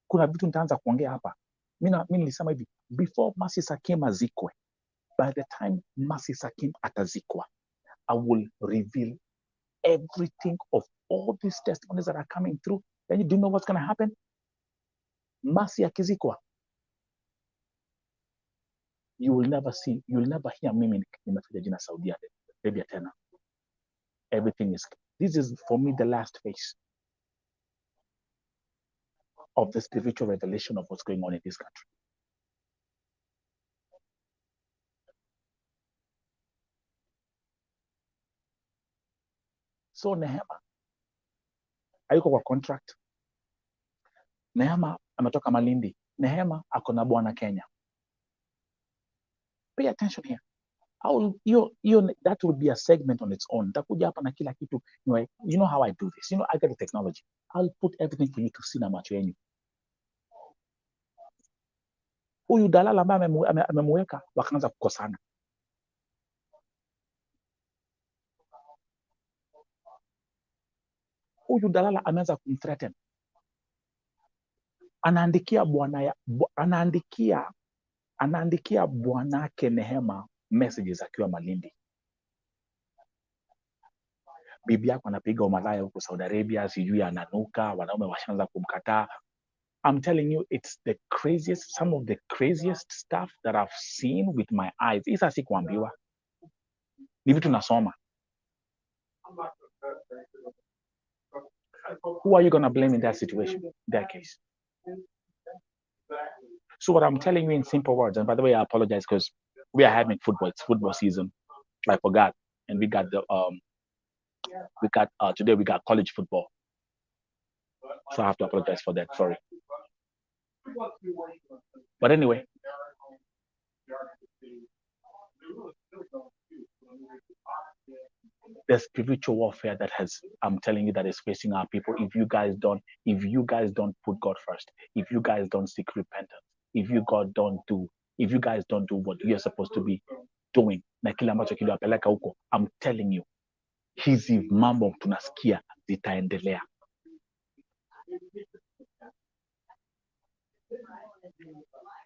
Kuna vitu nitaanza kuongea hapa. Mimi nilisema hivi, before Mercy Sakim azikwe, by the time Mercy Sakim atazikwa, I will reveal everything of all these testimonies that are coming through. Then you do know what's going to happen? Mercy akizikwa, you will never hear mimi nimekuja jina Saudi Arabia tena. This is for me the last phase of the spiritual revelation of what's going on in this country. So Nehema hayuko kwa contract. Nehema ametoka Malindi. Nehema ako na bwana Kenya. Pay attention here. That will be a segment on its own. Takuja hapa na kila kitu. You know how I do this. You know, I got the technology. I'll put everything for you to see na macho yenu. Huyu dalala ambaye amemweka wakaanza kukosana. Huyu dalala ameanza kumthreaten. Anaandikia bwanake Nehema messages akiwa Malindi. Bibi yako anapiga umalaya huko Saudi Arabia, sijui ananuka, wanaume washaanza kumkataa. I'm telling you, it's some of the craziest stuff that I've seen with my eyes. Isa si kuambiwa. Ni vitu nasoma. Who are you going to blame in that situation, in that case? So what I'm telling you in simple words, and by the way, I apologize because we are having football. It's football season. I forgot. And we got today we got college football. So I have to apologize for that. Sorry. But anyway, the spiritual warfare I'm telling you, that is facing our people. If you guys don't put God first, if you guys don't seek repentance, if you guys don't do what you're supposed to be doing, na kile ambacho kiliwapeleka huko, I'm telling you, hizi mambo tunasikia zitaendelea.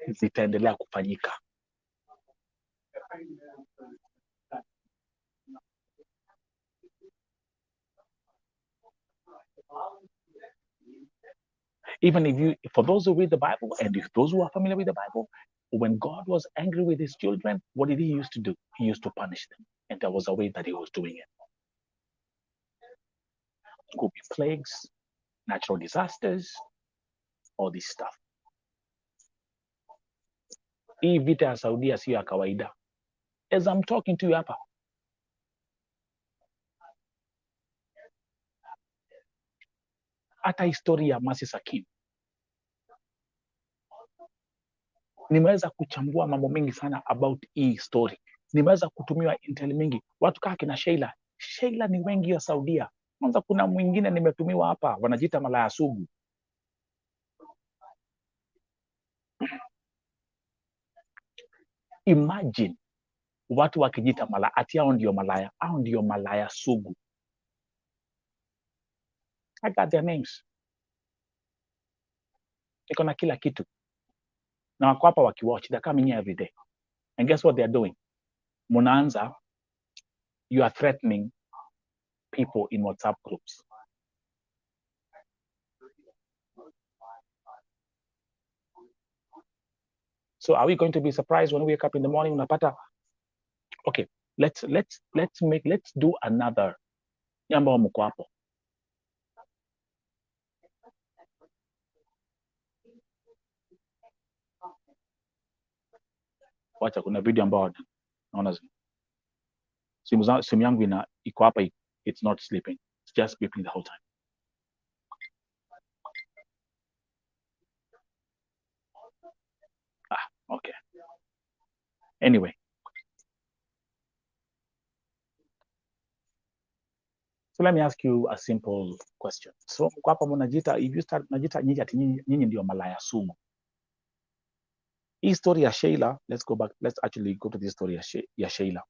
Zitaendelea kufanyika. Even for those who read the Bible, and if those who are familiar with the Bible, when God was angry with his children, what did he used to do? He used to punish them. And there was a way that he was doing it. It could be plagues, natural disasters, all this stuff. Hii vita ya Saudia sio ya kawaida. As I'm talking to you hapa, hata historia ya Mercy Sakim, nimeweza kuchambua mambo mengi sana about hii story. Nimeweza kutumiwa intel mingi. Watu kaa kina Sheila ni wengi wa Saudia. Kwanza kuna mwingine nimetumiwa hapa, wanajiita malaya sugu. Imagine watu wakijita malaya, ati hao ndio malaya sugu. I got their names. Niko na kila kitu. na wako hapa wakiwatch, they're coming here every day, and guess what they're doing? Munaanza, you are threatening people in WhatsApp groups. So are we going to be surprised when we wake up in the morning unapata, okay, let's do another ambao mko hapo. Wacha, kuna video ambao naona simu yangu iko hapa, it's not sleeping, it's just beeping the whole time. Okay, anyway, so let me ask you a simple question. So mko hapa mnajiita, if you start najiita nyinyi ndio malaya sumu. Hii story ya Sheila, let's go back, let's actually go to this story ya Sheila.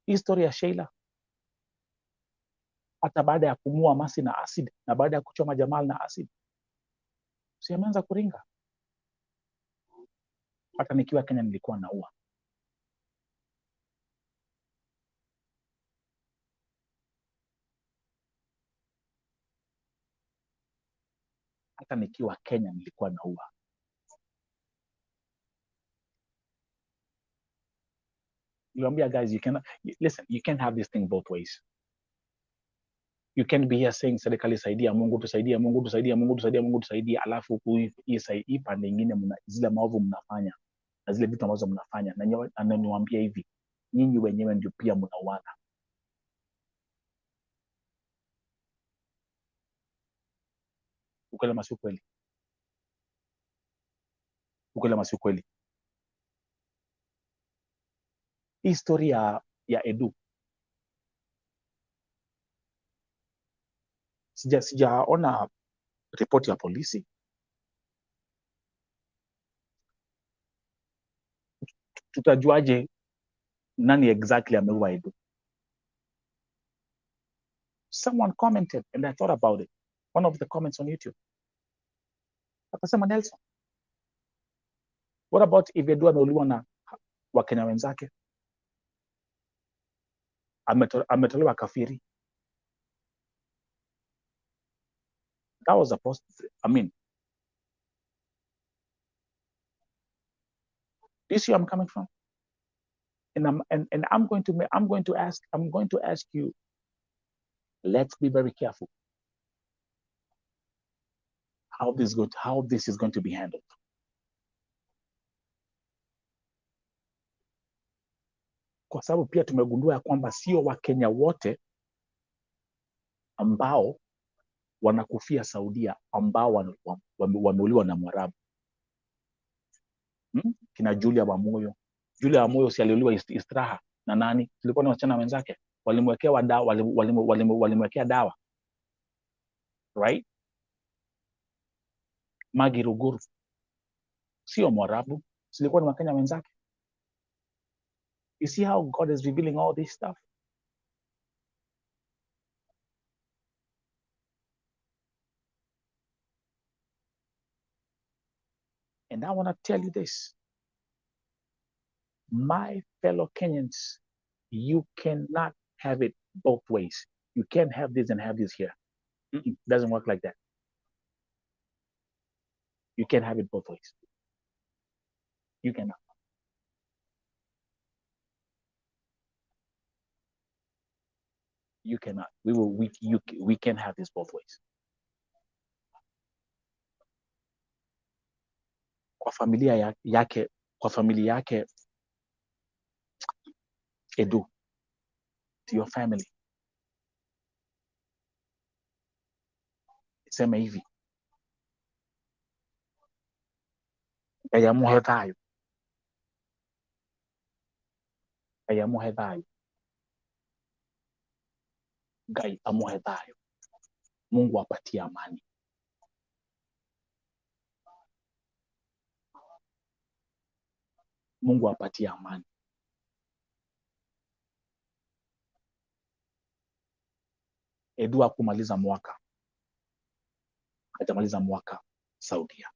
Hii story ya Sheila, hata baada ya kumua Masi na acid na baada ya kuchoma Jamal na acid, si ameanza kuringa. Hata nikiwa Kenya nilikuwa naua. Hata nikiwa Kenya nilikuwa naua. Niwaambia guys, you cannot listen, you can't have this thing both ways. You can't be here saying serikali saidia, Mungu tusaidie, Mungu tusaidie, Mungu tusaidie, Mungu tusaidie, alafu hii pande nyingine zile maovu mnafanya na zile vitu ambazo mnafanya, na niwaambia hivi, nyinyi wenyewe ndio pia mnauana. Ukweli ama si ukweli? Ukweli ama si ukweli? Hii story ya Edu, sijaona ripoti ya polisi. Tutajuaje nani exactly ameua Edu? Someone commented and I thought about it. One of the comments on YouTube. Akasema, Nelson, what about if Edu ameuliwa na Wakenya wenzake? Ametolewa kafiri. That was a post. I mean, do you see where I'm coming from? And I'm going to ask you, let's be very careful how this is going to be handled. Kwa sababu pia tumegundua ya kwamba sio Wakenya wote ambao wanakufia Saudia ambao wameuliwa na Mwarabu. Kina Julia Wamoyo si aliuliwa Istiraha na nani? Tulikuwa na wasichana wenzake, walimwekea dawa, walimwekea dawa, right? Magi Ruguru sio Mwarabu, silikuwa ni Wakenya wenzake. You see how God is revealing all this stuff? And I want to tell you this, my fellow Kenyans, you cannot have it both ways. You can't have this and have this here. It doesn't work like that. You can't have it both ways. You cannot. You cannot. We can't have this both ways. Kwa familia yake Edu, to your family, sema hivi, ayamuhe thayo, Ngai amuhe thayo, Mungu apatie amani. Mungu apatie amani. Edu hakumaliza mwaka, hajamaliza mwaka Saudia.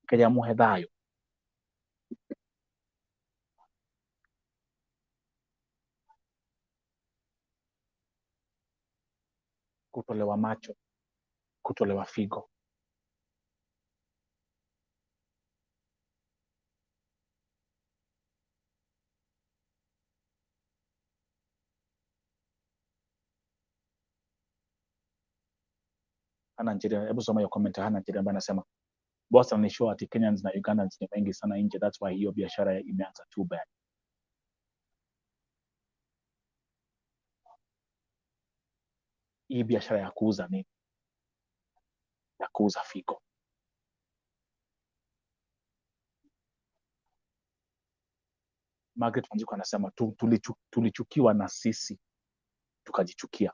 kaya muhe thayo. Kutolewa macho, kutolewa figo. Hana Nigeria, hebu soma hiyo comment. Hana Nigeria ambaye anasema boss anishow ati Kenyans na Ugandans ni wengi sana nje, that's why hiyo biashara imeanza too bad. Hii biashara ya kuuza nini? Ya kuuza figo. Margaret Wanjiku anasema tulichukiwa na sisi tukajichukia.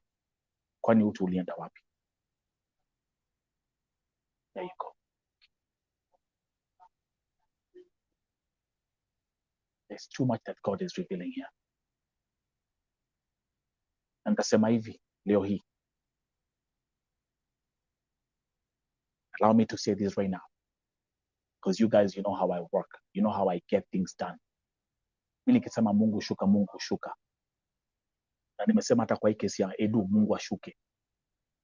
Kwani utu ulienda wapi? There you go. There's too much that God is revealing here. Na nitasema hivi leo hii. Allow me to say this right now. Because you guys, you know how I work. You know how I get things done. Mimi nikisema Mungu shuka, Mungu shuka. Na nimesema hata kwa hii kesi ya Edu, Mungu ashuke.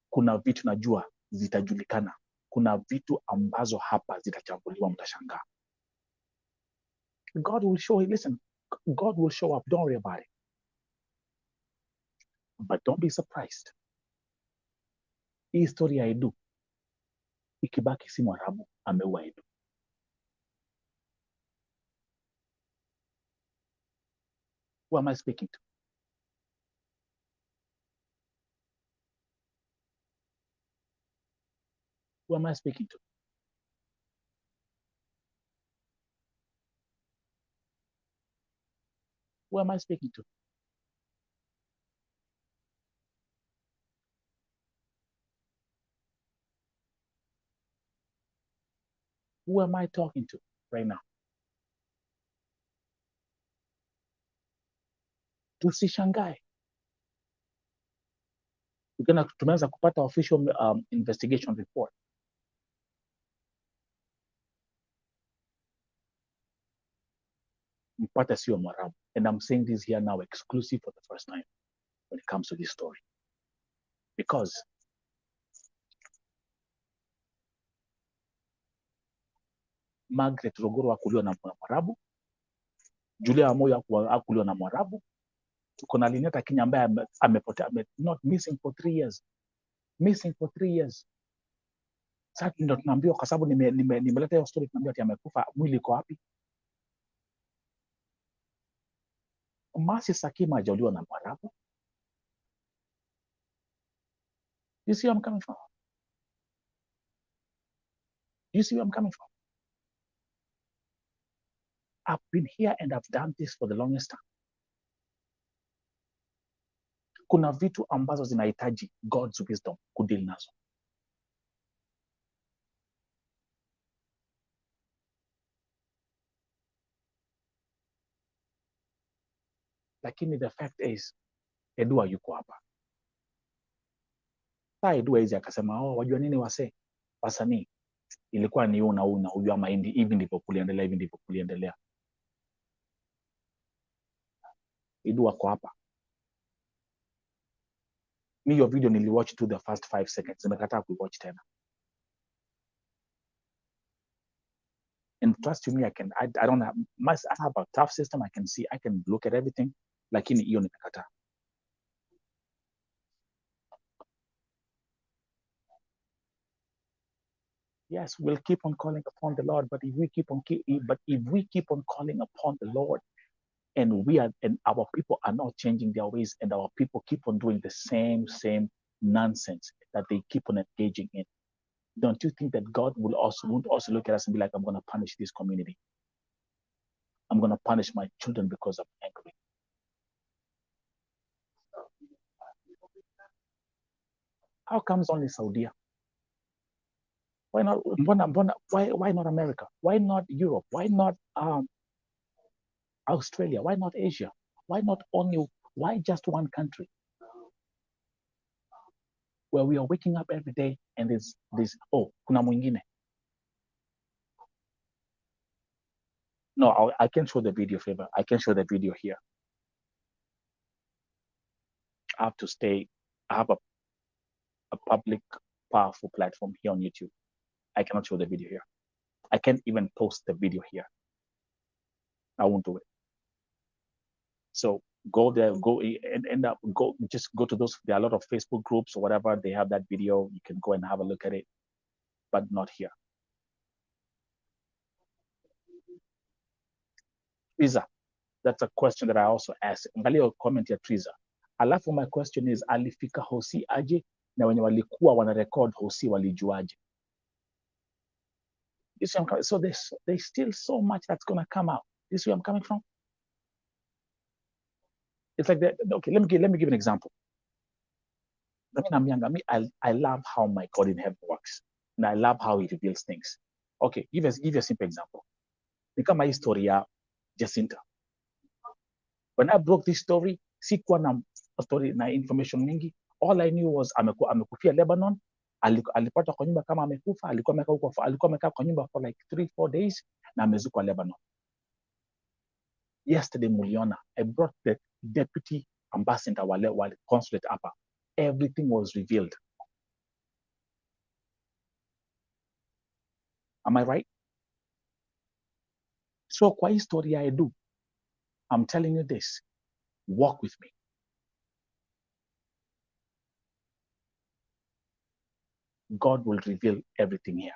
Kuna vitu najua zitajulikana. Kuna vitu ambazo hapa zitachambuliwa, mtashangaa. God will show you. Listen, God will show up. Don't worry about it. But don't be surprised. Hii story ya Edu ikibaki si Mwarabu ameua Edu. Who am I speaking to? Who am I speaking to? Who am I speaking to? Who am I talking to right now? Tusishangae. Tumeanza kupata official investigation report. Mpata sio Mwarabu. And I'm saying this here now exclusive for the first time when it comes to this story. Because Margaret Rogoro hakuliwa na Mwarabu. Julia Moyo hakuliwa na Mwarabu. Tuko na Lineta Kenya ambaye amepotea, not missing for 3 years. Missing for 3 years. Sasa ndio tunaambiwa kwa sababu nimeleta hiyo story, tunaambiwa ati amekufa, mwili uko wapi? Masi Sakima hajauliwa na Mwarabu. You see where I'm coming from? You see where I'm coming from? I've been here and I've done this for the longest time. Kuna vitu ambazo zinahitaji God's wisdom kudeal nazo. Lakini the fact is, Edu yuko hapa. Sasa Edu hizi akasema, wajua nini wasanii, ilikuwa ni una huyu ama hivi ndivyo kuliendelea, hivi ndivyo kuliendelea. Edu ako hapa. Mimi hiyo video niliwatch to the first 5 seconds, nimekataa kuwatch tena. And trust me, I don't have, I have a tough system. I can look at everything. Lakini hiyo nimekataa. Yes, we'll keep on calling upon the Lord, but if we keep on calling upon the Lord, and our people are not changing their ways, and our people keep on doing the same nonsense that they keep on engaging in, don't you think that God won't also look at us and be like, I'm going to punish this community. I'm going to punish my children because I'm angry. How comes only Saudi? Why not? Why not America? Why not Europe? Why not Australia? Why not Asia? Why just one country? Where we are waking up every day and there's kuna mwingine. No, I can show the video, favor. I can show the video here. I have to stay. I have a public, powerful platform here on YouTube. I cannot show the video here. I can't even post the video here. I won't do it. So go there, go and end up just go to those. There are a lot of Facebook groups or whatever. They have that video. You can go and have a look at it, but not here. Triza, that's a question that I also asked. Angalia comment ya Triza. Alafu my question is, alifika Hosi aje na wenye walikuwa wana record Hosi walijuaje? So there's still so much that's gonna come out. This is where I'm coming from. It's like that. Okay, let me give an example. I mean, I'm young. I love how my God in heaven works, and I love how He reveals things. Okay, give a simple example. Ni kama hii story ya Jacinta. When I broke this story, sikuwa na story na information mingi. All I knew was amekufia Lebanon. Alipata kwa nyumba kama amekufa. Alikuwa amekaa kwa nyumba for like 3-4 days na amezikwa Lebanon. Yesterday muliona, I brought the deputy ambassador wale consulate hapa. Everything was revealed. Am I right? So kwa hii story I do, I'm telling you this, walk with me. God will reveal everything here.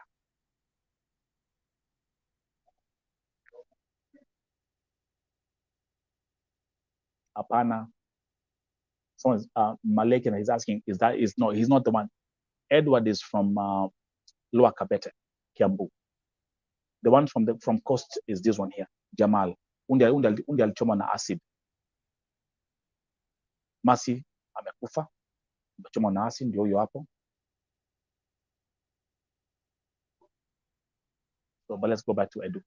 Apana. Someone, Malek, and he's asking, he's not the one. Edward is from Lower Kabete, Kiambu. The one from Coast is this one here, Jamal. Undi alichoma na acid. Masi amekufa, amechoma na acid, ndio huyo hapo. So, but let's go back to Edu.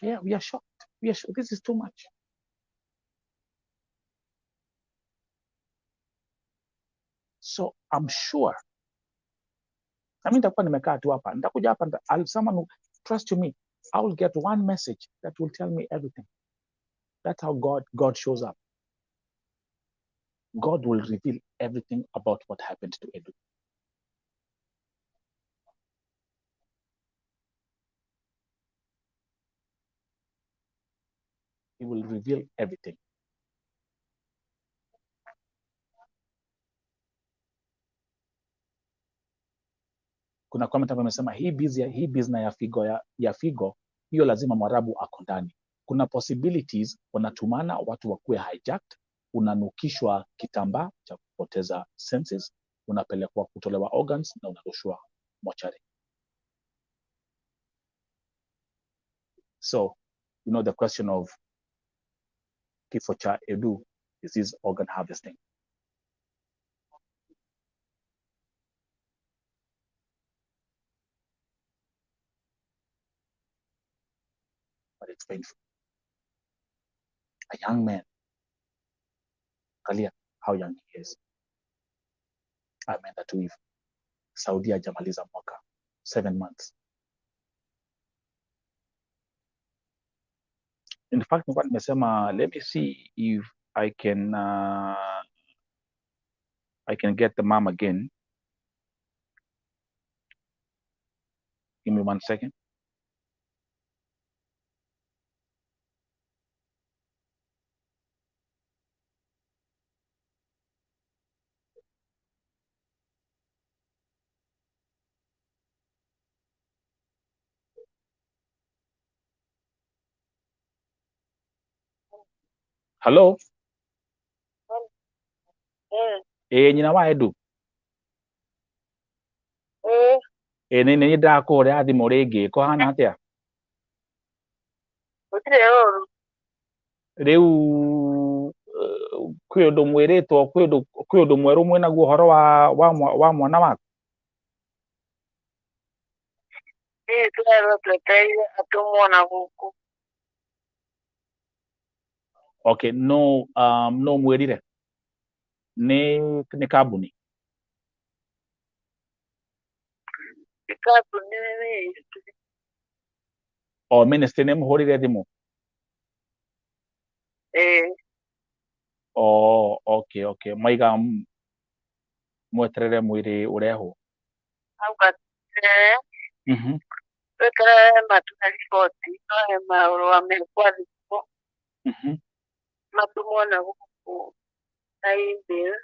Yeah, we are shocked. This is too much. So I'm sure. I mean, nitakuwa nimekaa tu hapa. Nitakuja hapa, someone who trust me, I will get one message that will tell me everything. That's how God shows up. God will reveal everything about what happened to Edu. He will reveal everything. Kuna comment hapa amesema hii business ya figo hiyo lazima Mwarabu ako ndani. Kuna possibilities wanatumana watu wakuwe hijacked, unanukishwa kitambaa cha kupoteza senses, unapelekwa kutolewa organs na unarushwa mochari. So, the question of kifo cha Edu is this organ harvesting. But it's painful. A young man, angalia how young he is. Ameenda tu hivi. Saudi hajamaliza mwaka 7 months. In fact, nilikuwa nimesema let me see if I can get the mom again. Give me 1 second. Hello? Nyina wa Edu. Nĩ ndakũhũrĩra thimũ rĩngĩ kũhana atĩa? Rĩu kwĩ ũndũ mwĩrĩtwo kwĩ ũndũ mwerũ mwĩnaguo ũhoro wa mwana waku? Okay, no mwĩrire nĩ kambuni. O ministry nä må hå rä re thimå? Okay. Maiga mweterere mwä rä å rehwo. Matuna riboti no maũndũ wa mekwa thikũ matumona gũkũ na email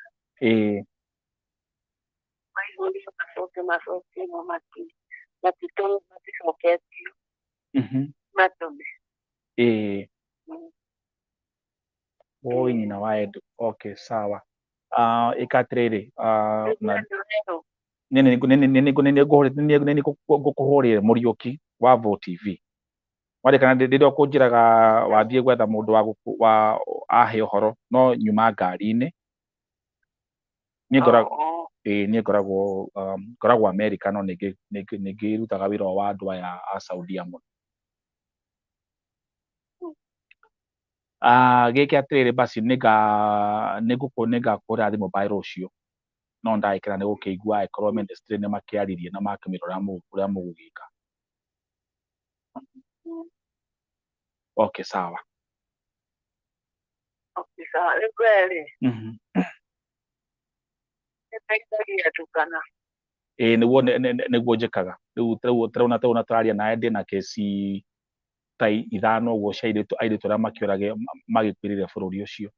maihũrie macoke no maticoketio matume Oi nyina wa Edu. Okay, sawa. Ikatriri nini ngũkũhũrĩre Mũriũki wa Vo TV warĩkana rĩrĩa ũkũnjĩraga wathiĩ gwetha mũndũ wa ahe ũhoro no nyuma ngari-inĩ niĩ ngoragwo America no ningĩ rutaga wĩra wa andũ aya a Saudia mũno. Gĩkĩ atĩrĩrĩ basi nĩngakũhũrĩra thimũ by rũciũ no ndagĩkĩra nĩgũkĩigua angĩkorwo ministry nĩ makĩaririe na makĩmĩrora ũrĩa mũgũgĩka. Okay, sawa. Rĩu rĩ nĩteithagia tu kana nĩguo njĩkaga rĩu na tũraria nawe ndĩ na kesi ta 5 ũguo cia airĩtu arĩa makĩũrage magĩkuĩrĩire bũrũri ũcio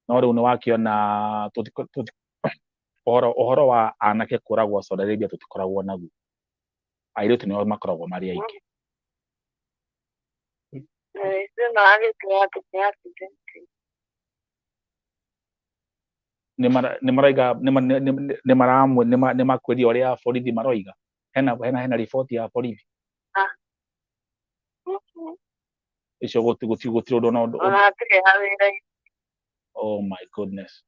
no rĩu nĩwakĩona ũhoro wa anake kũragwo Saudi Arabia tũtikoragwo naguo, airĩtu nĩo makoragwo marĩ aingĩ. Nĩ makwĩria ũrĩa borithi maroiga hena riboti ya borithi icio gũtirĩ ũndũ na ũndũ. Oh my goodness.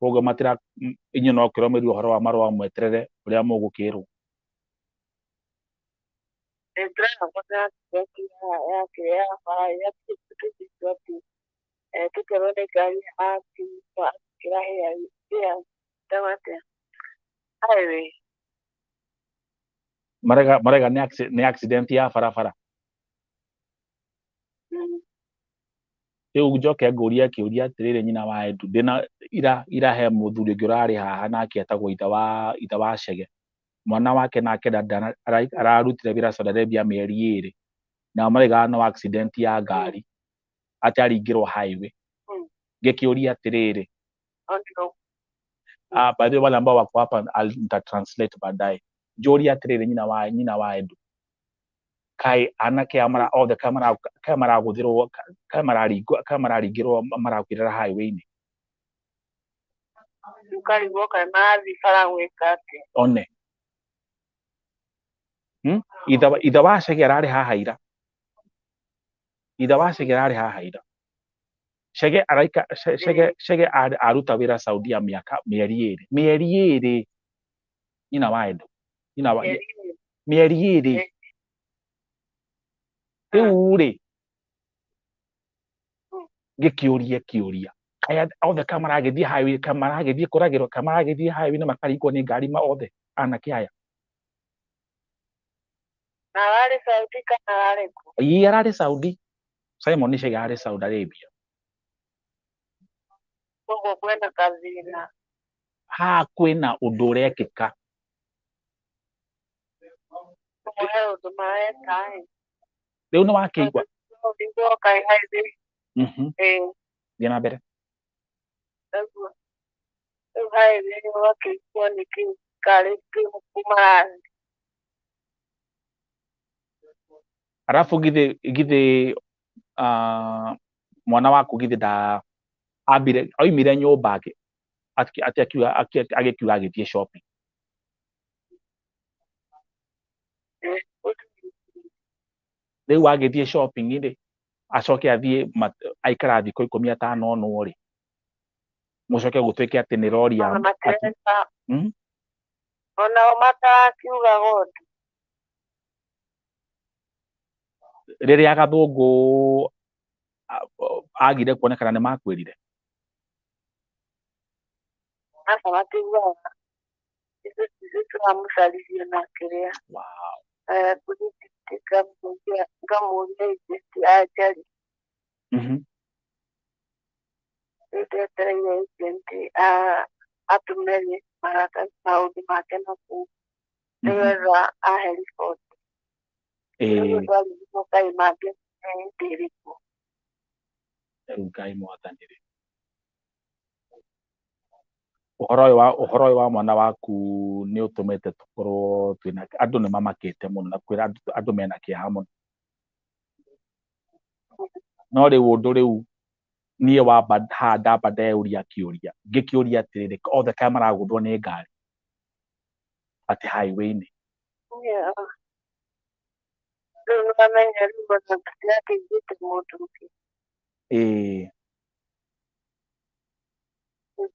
Koguo inyuĩ no kĩrũmĩrĩrio ũhoro wa marũa mweterere ũrĩa mũgũkĩrwo. Marega nĩ accident ya barabara. Rĩu njoke ngũrie kĩũria atĩrĩrĩ nyina wa Edu, ira he mũthuri ũngĩ ũrarĩ haha nake etagwo ithe wa Chege, mwana wake nake ararutire wĩra Saudi Arabia mĩeri 2 na marauga no accident ya ngari atĩ aringĩrwo highway. Ngĩkĩũria atĩrĩrĩ by the way wale ambao wako hapa nita-translate baadaye. Njũria atĩrĩrĩ nyina wa Edu, kai anake othe maragũthĩrwo mararingĩrwo marakuĩrĩra highway-inĩ ukarigwo kai marathiĩ bara gwĩka atĩa. One ithe wa Chege ararĩ haha ira, Chege aruta wĩra Saudia mĩeri 2 nyina wa Edu, mĩeri 2. Rĩu rĩ ngĩkĩũria aya othe maragĩthiĩ highway maragĩthiĩ kũragĩrwo maragĩthiĩ highway na makaringwo nĩ ngari othe anake aya. Ararĩ Saudi kana ararĩ kũ? Ararĩ Saudi. Simon Chege ararĩ Saudi Arabia. Koguo kwĩna kathina. Kwĩna ũndũ ũrekĩka. Rĩu nĩ wakĩigua thiĩ na mbere. Arabu githĩ mwana waku githĩ oimire nyũmba agĩkiuga agĩthiĩ shopping. Rĩu agĩthiĩ shopping rĩ acoke athiĩ aikara thikũ 15 no rĩ mũcoke gũtuĩke atĩ nĩ rori ya onao matarakiugaga ũndũ. Rĩrĩa Gathũngũ agire kuonekana nĩ makwĩrire. Asa matiugaga turamusalire nakiria kulitika ngamuria ijeti ajali itetereire ijenti atumere maratathi maundu make nakuu nigetha ahe riboti riu twarirwo Ngai mangĩ ndirikũ Ngai mwathanire uhoro uyu wa mwana waku ni utumite tukorwo twina andu ni mamakite muno na kwira andu mena kieha muno no riu undu riu nie wamba ndamba ndeuria kiuria ngikiuria atiriri othe kaya maraguthwo ni ngari ati highway-ini riu namenya riu ona ndiateithĩte mũndũ ũngĩ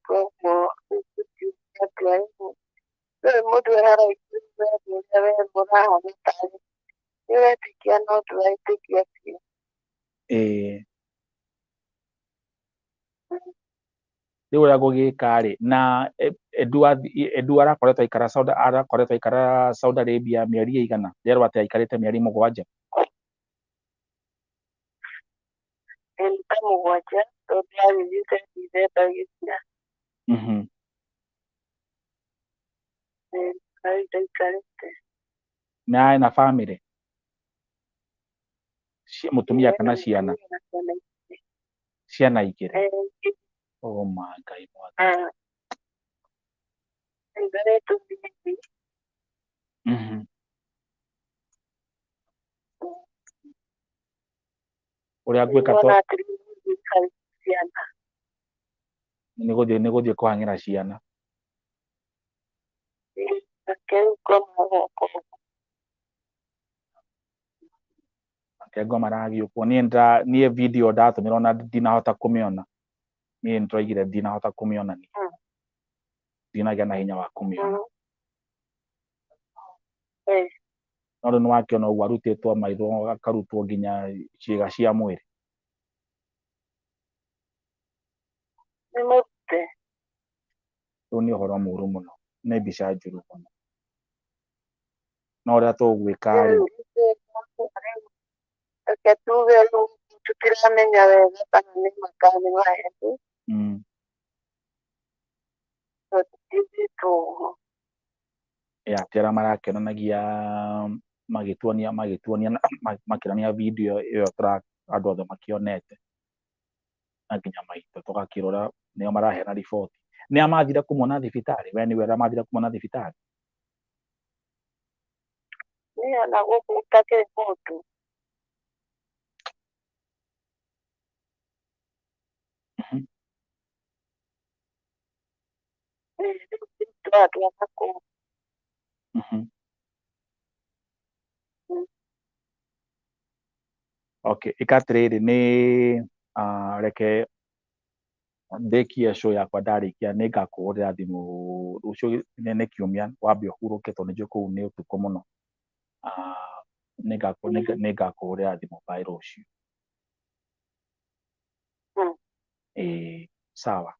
koguo mũndũ araraigua ũrĩa we mũrahana tarĩ nĩwetĩkia no ndũretĩkia biũ riu uria ngugika-ri na Edu arakoretwo aikara Saudi Arabia mieri igana rierwo ati aikarite mieri 7 ta 7 tondũ arĩthite Decemba gĩthira aikarĩte na ena family mutumia kana ciana igĩrĩ oh my God uria ngwika to ni guthie kuhangira ciana ngoma ragiukwo nie video ndatumirwo na ndinahota kumiona nie ndoigire ndinahota kumiona ni ndinagia na hinya wa kumiona no riu niwakiona uguo arutitwo maitho akarutwo nginya ciĩga cia mwĩrĩ riu ni uhoro mũru mũno nĩ mbica njũru mũno no ũrĩa tũgwĩka-rĩ reke tuge rĩu tutiramenya wega kana nĩ makani mahetu tũtithĩtwo ũguo ati arĩa marakĩonanagia magĩtuonia makĩonania video ĩyo andũ othe makĩonete na nginya maitũ tũgakĩrora nĩo maraheana riboti nĩa mathire kũmuona thibitarĩ we nĩwe arĩa mathire kũmuona thibitarĩ niĩ ona gũkũ gutakĩrĩ mũndũ tũratũra nakũu okay ika atirĩrĩ nĩ reke ndĩkie show yakwa ndarĩkia nĩ ngakũhũrĩra thimũ rũciũ nĩ kiumia wambe ũhurũke tondũ nĩnjũĩ kũu nĩ ũtukũ mũno nĩ ngakũhũrĩra thimũ by rũciũ sawa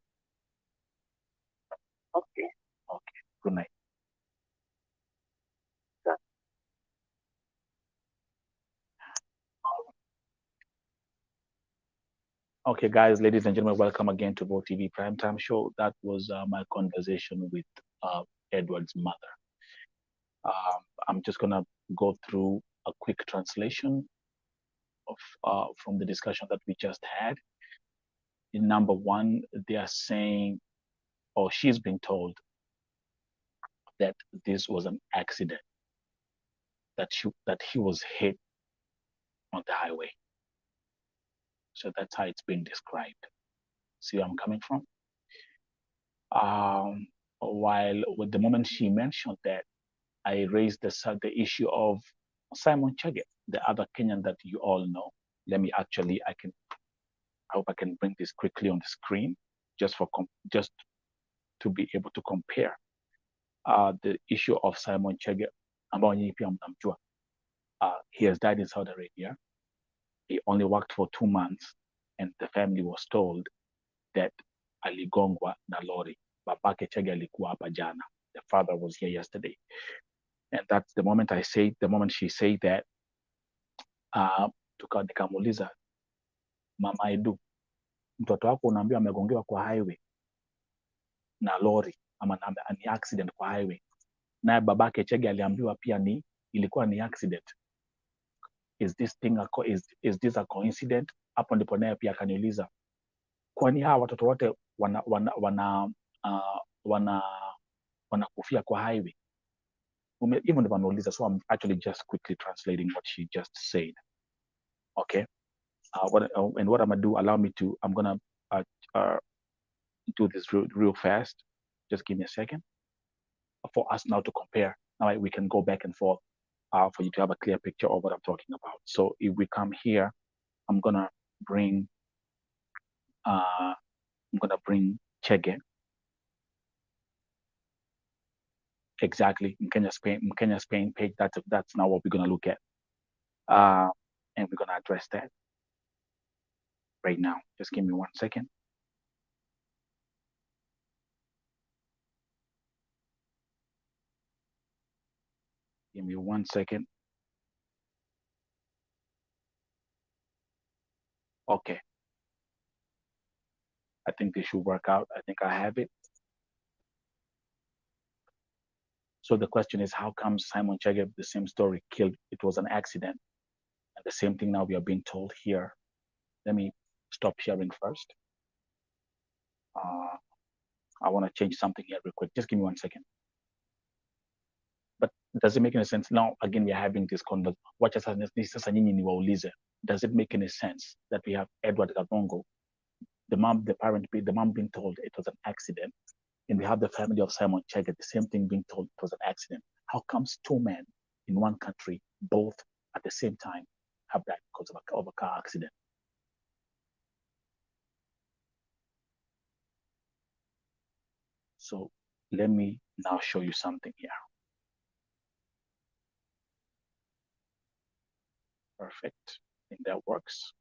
okay good night Okay, guys, ladies and gentlemen, welcome again to Vote TV Primetime Show. That was my conversation with Edward's mother. I'm just gonna go through a quick translation of from the discussion that we just had. In number one, they are saying, or she's been told, that this was an accident, that he was hit on the highway. So that's how it's been described. See where I'm coming from? While with the moment she mentioned that, I raised the issue of Simon Chege, the other Kenyan that you all know. Let me actually, I hope I can bring this quickly on the screen, just to be able to compare the issue of Simon Chege. He has died in Saudi Arabia. He only worked for 2 months, and the family was told that aligongwa na lori. Babake Chege alikuwa hapa jana. the father was here yesterday. And that's the moment she said that, nikamuuliza, Mama Edu, mtoto wako unaambiwa amegongewa kwa highway na lori ama ni accident kwa highway, naye babake Chege aliambiwa pia ilikuwa ni accident. Is this a coincidence? Hapo ndipo naye pia akaniuliza, kwani hawa watoto wote wanakufia kwa highway? Hivyo ndivyo ameuliza. So I'm actually just quickly translating what she just said. Okay. And what I'm gonna do, I'm gonna do this real fast. Just give me a second for us now to compare. Now we can go back and forth for you to have a clear picture of what I'm talking about. So if we come here, I'm gonna bring Chege. Exactly, Kenya Spain page. That's now what we're gonna look at, and we're gonna address that right now. Just give me 1 second. Give me 1 second. Okay. I think this should work out. I think I have it. So the question is, how comes Simon Chege, the same story, killed? It was an accident. And the same thing now we are being told here. Let me stop sharing first. I want to change something here real quick. Just give me 1 second. But does it make any sense? Now, again, we are having this conversation. Does it make any sense that we have Edward Gathungu, the mom being told it was an accident, and we have the family of Simon Chege, the same thing being told it was an accident? How comes two men in one country, both at the same time, have died because of a car accident? So let me now show you something here. Perfect. I think that works.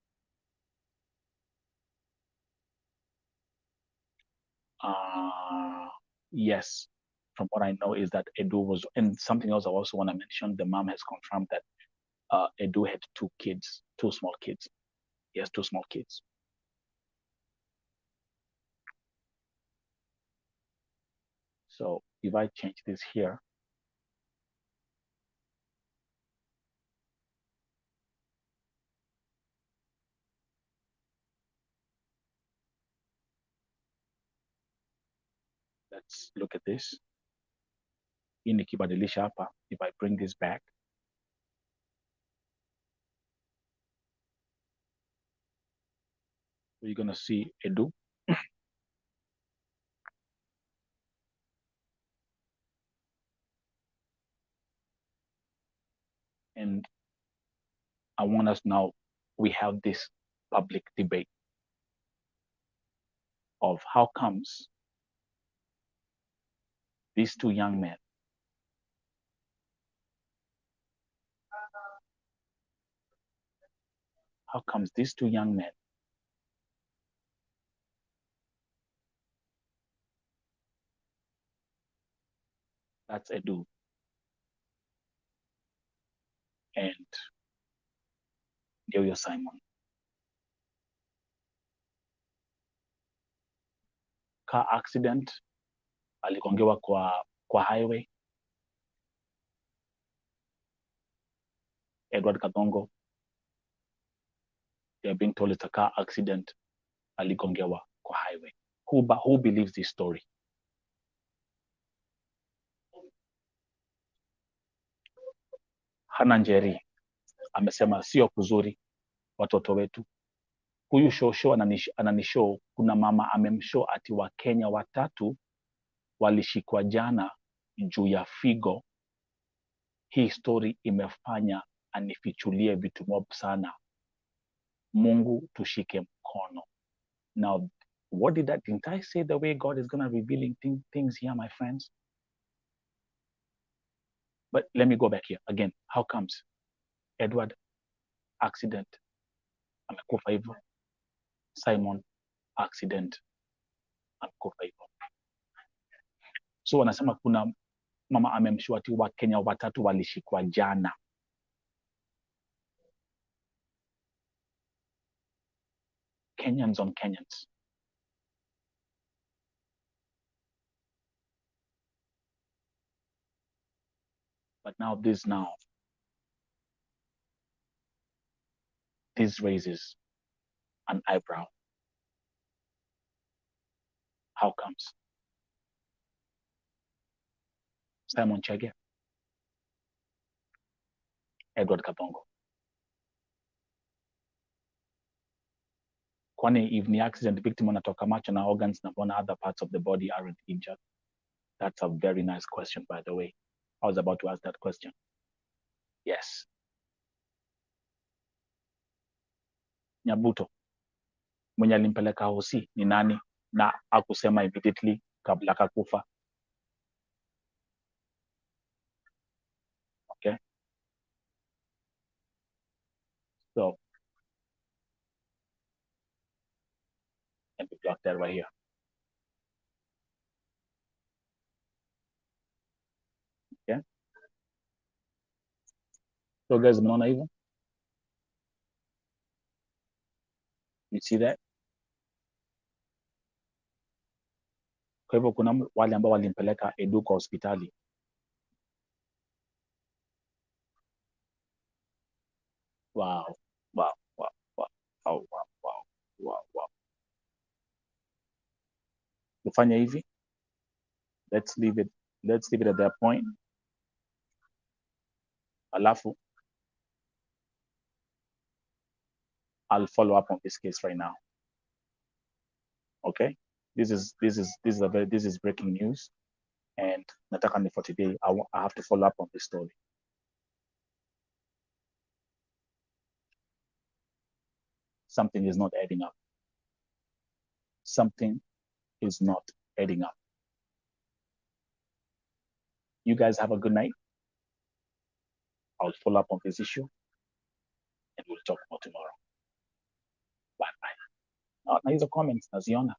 Yes, from what I know is that Edu was, and something else I also want to mention, the mom has confirmed that Edu had two small kids. He has two small kids. So if I change this here, let's look at this. Hii nikibadilisha hapa, if I bring this back, you're gonna see Edu. And I want us now, we have this public debate of how comes these two young men that's Edu and Dewey Simon, car accident, aligongewa kwa highway. Edward Gathungu, they're being told it's a car accident, aligongewa kwa highway. Who believes this story? Hana Njeri amesema sio kuzuri watoto wetu. Huyu shosho ananishow, kuna mama amemshow ati Wakenya watatu walishikwa jana juu ya figo. Hii story imefanya anifichulie vitu mob sana. Mungu tushike mkono. Now, didn't I say the way God is gonna revealing things here, my friends? But let me go back here again. How comes Edward accident amekufa hivyo, Simon accident amekufa hivyo? So wanasema Mama amemshua ati Wakenya watatu walishikwa jana. Kenyans on Kenyans. But now this raises an eyebrow. How comes? Simon Chege, Edward Kathungu. Kwani if ni accident victim anatoka macho na organs na mbona other parts of the body aren't injured? That's a very nice question, by the way. I was about to ask that question. Yes. Nyabuto mwenye alimpeleka hosi ni nani na akusema immediately kabla kakufa? Okay. So let me block that right here. Okay. So guys, mnaona hivyo? You see that? Kwa hivyo kuna wale ambao walimpeleka Edu kwa hospitali. Wow. Wow. Wow. Wow. Wow. Wow. Wow. Wow. Wow. Tufanye hivi. Let's leave it at that point. Alafu I'll follow up on this case right now. Okay? This is breaking news, and nataka ni for today. I have to follow up on this story. Something is not adding up. Something is not adding up. You guys have a good night. I'll follow up on this issue, and we'll talk more tomorrow. Bye bye. Na hizo comments naziona.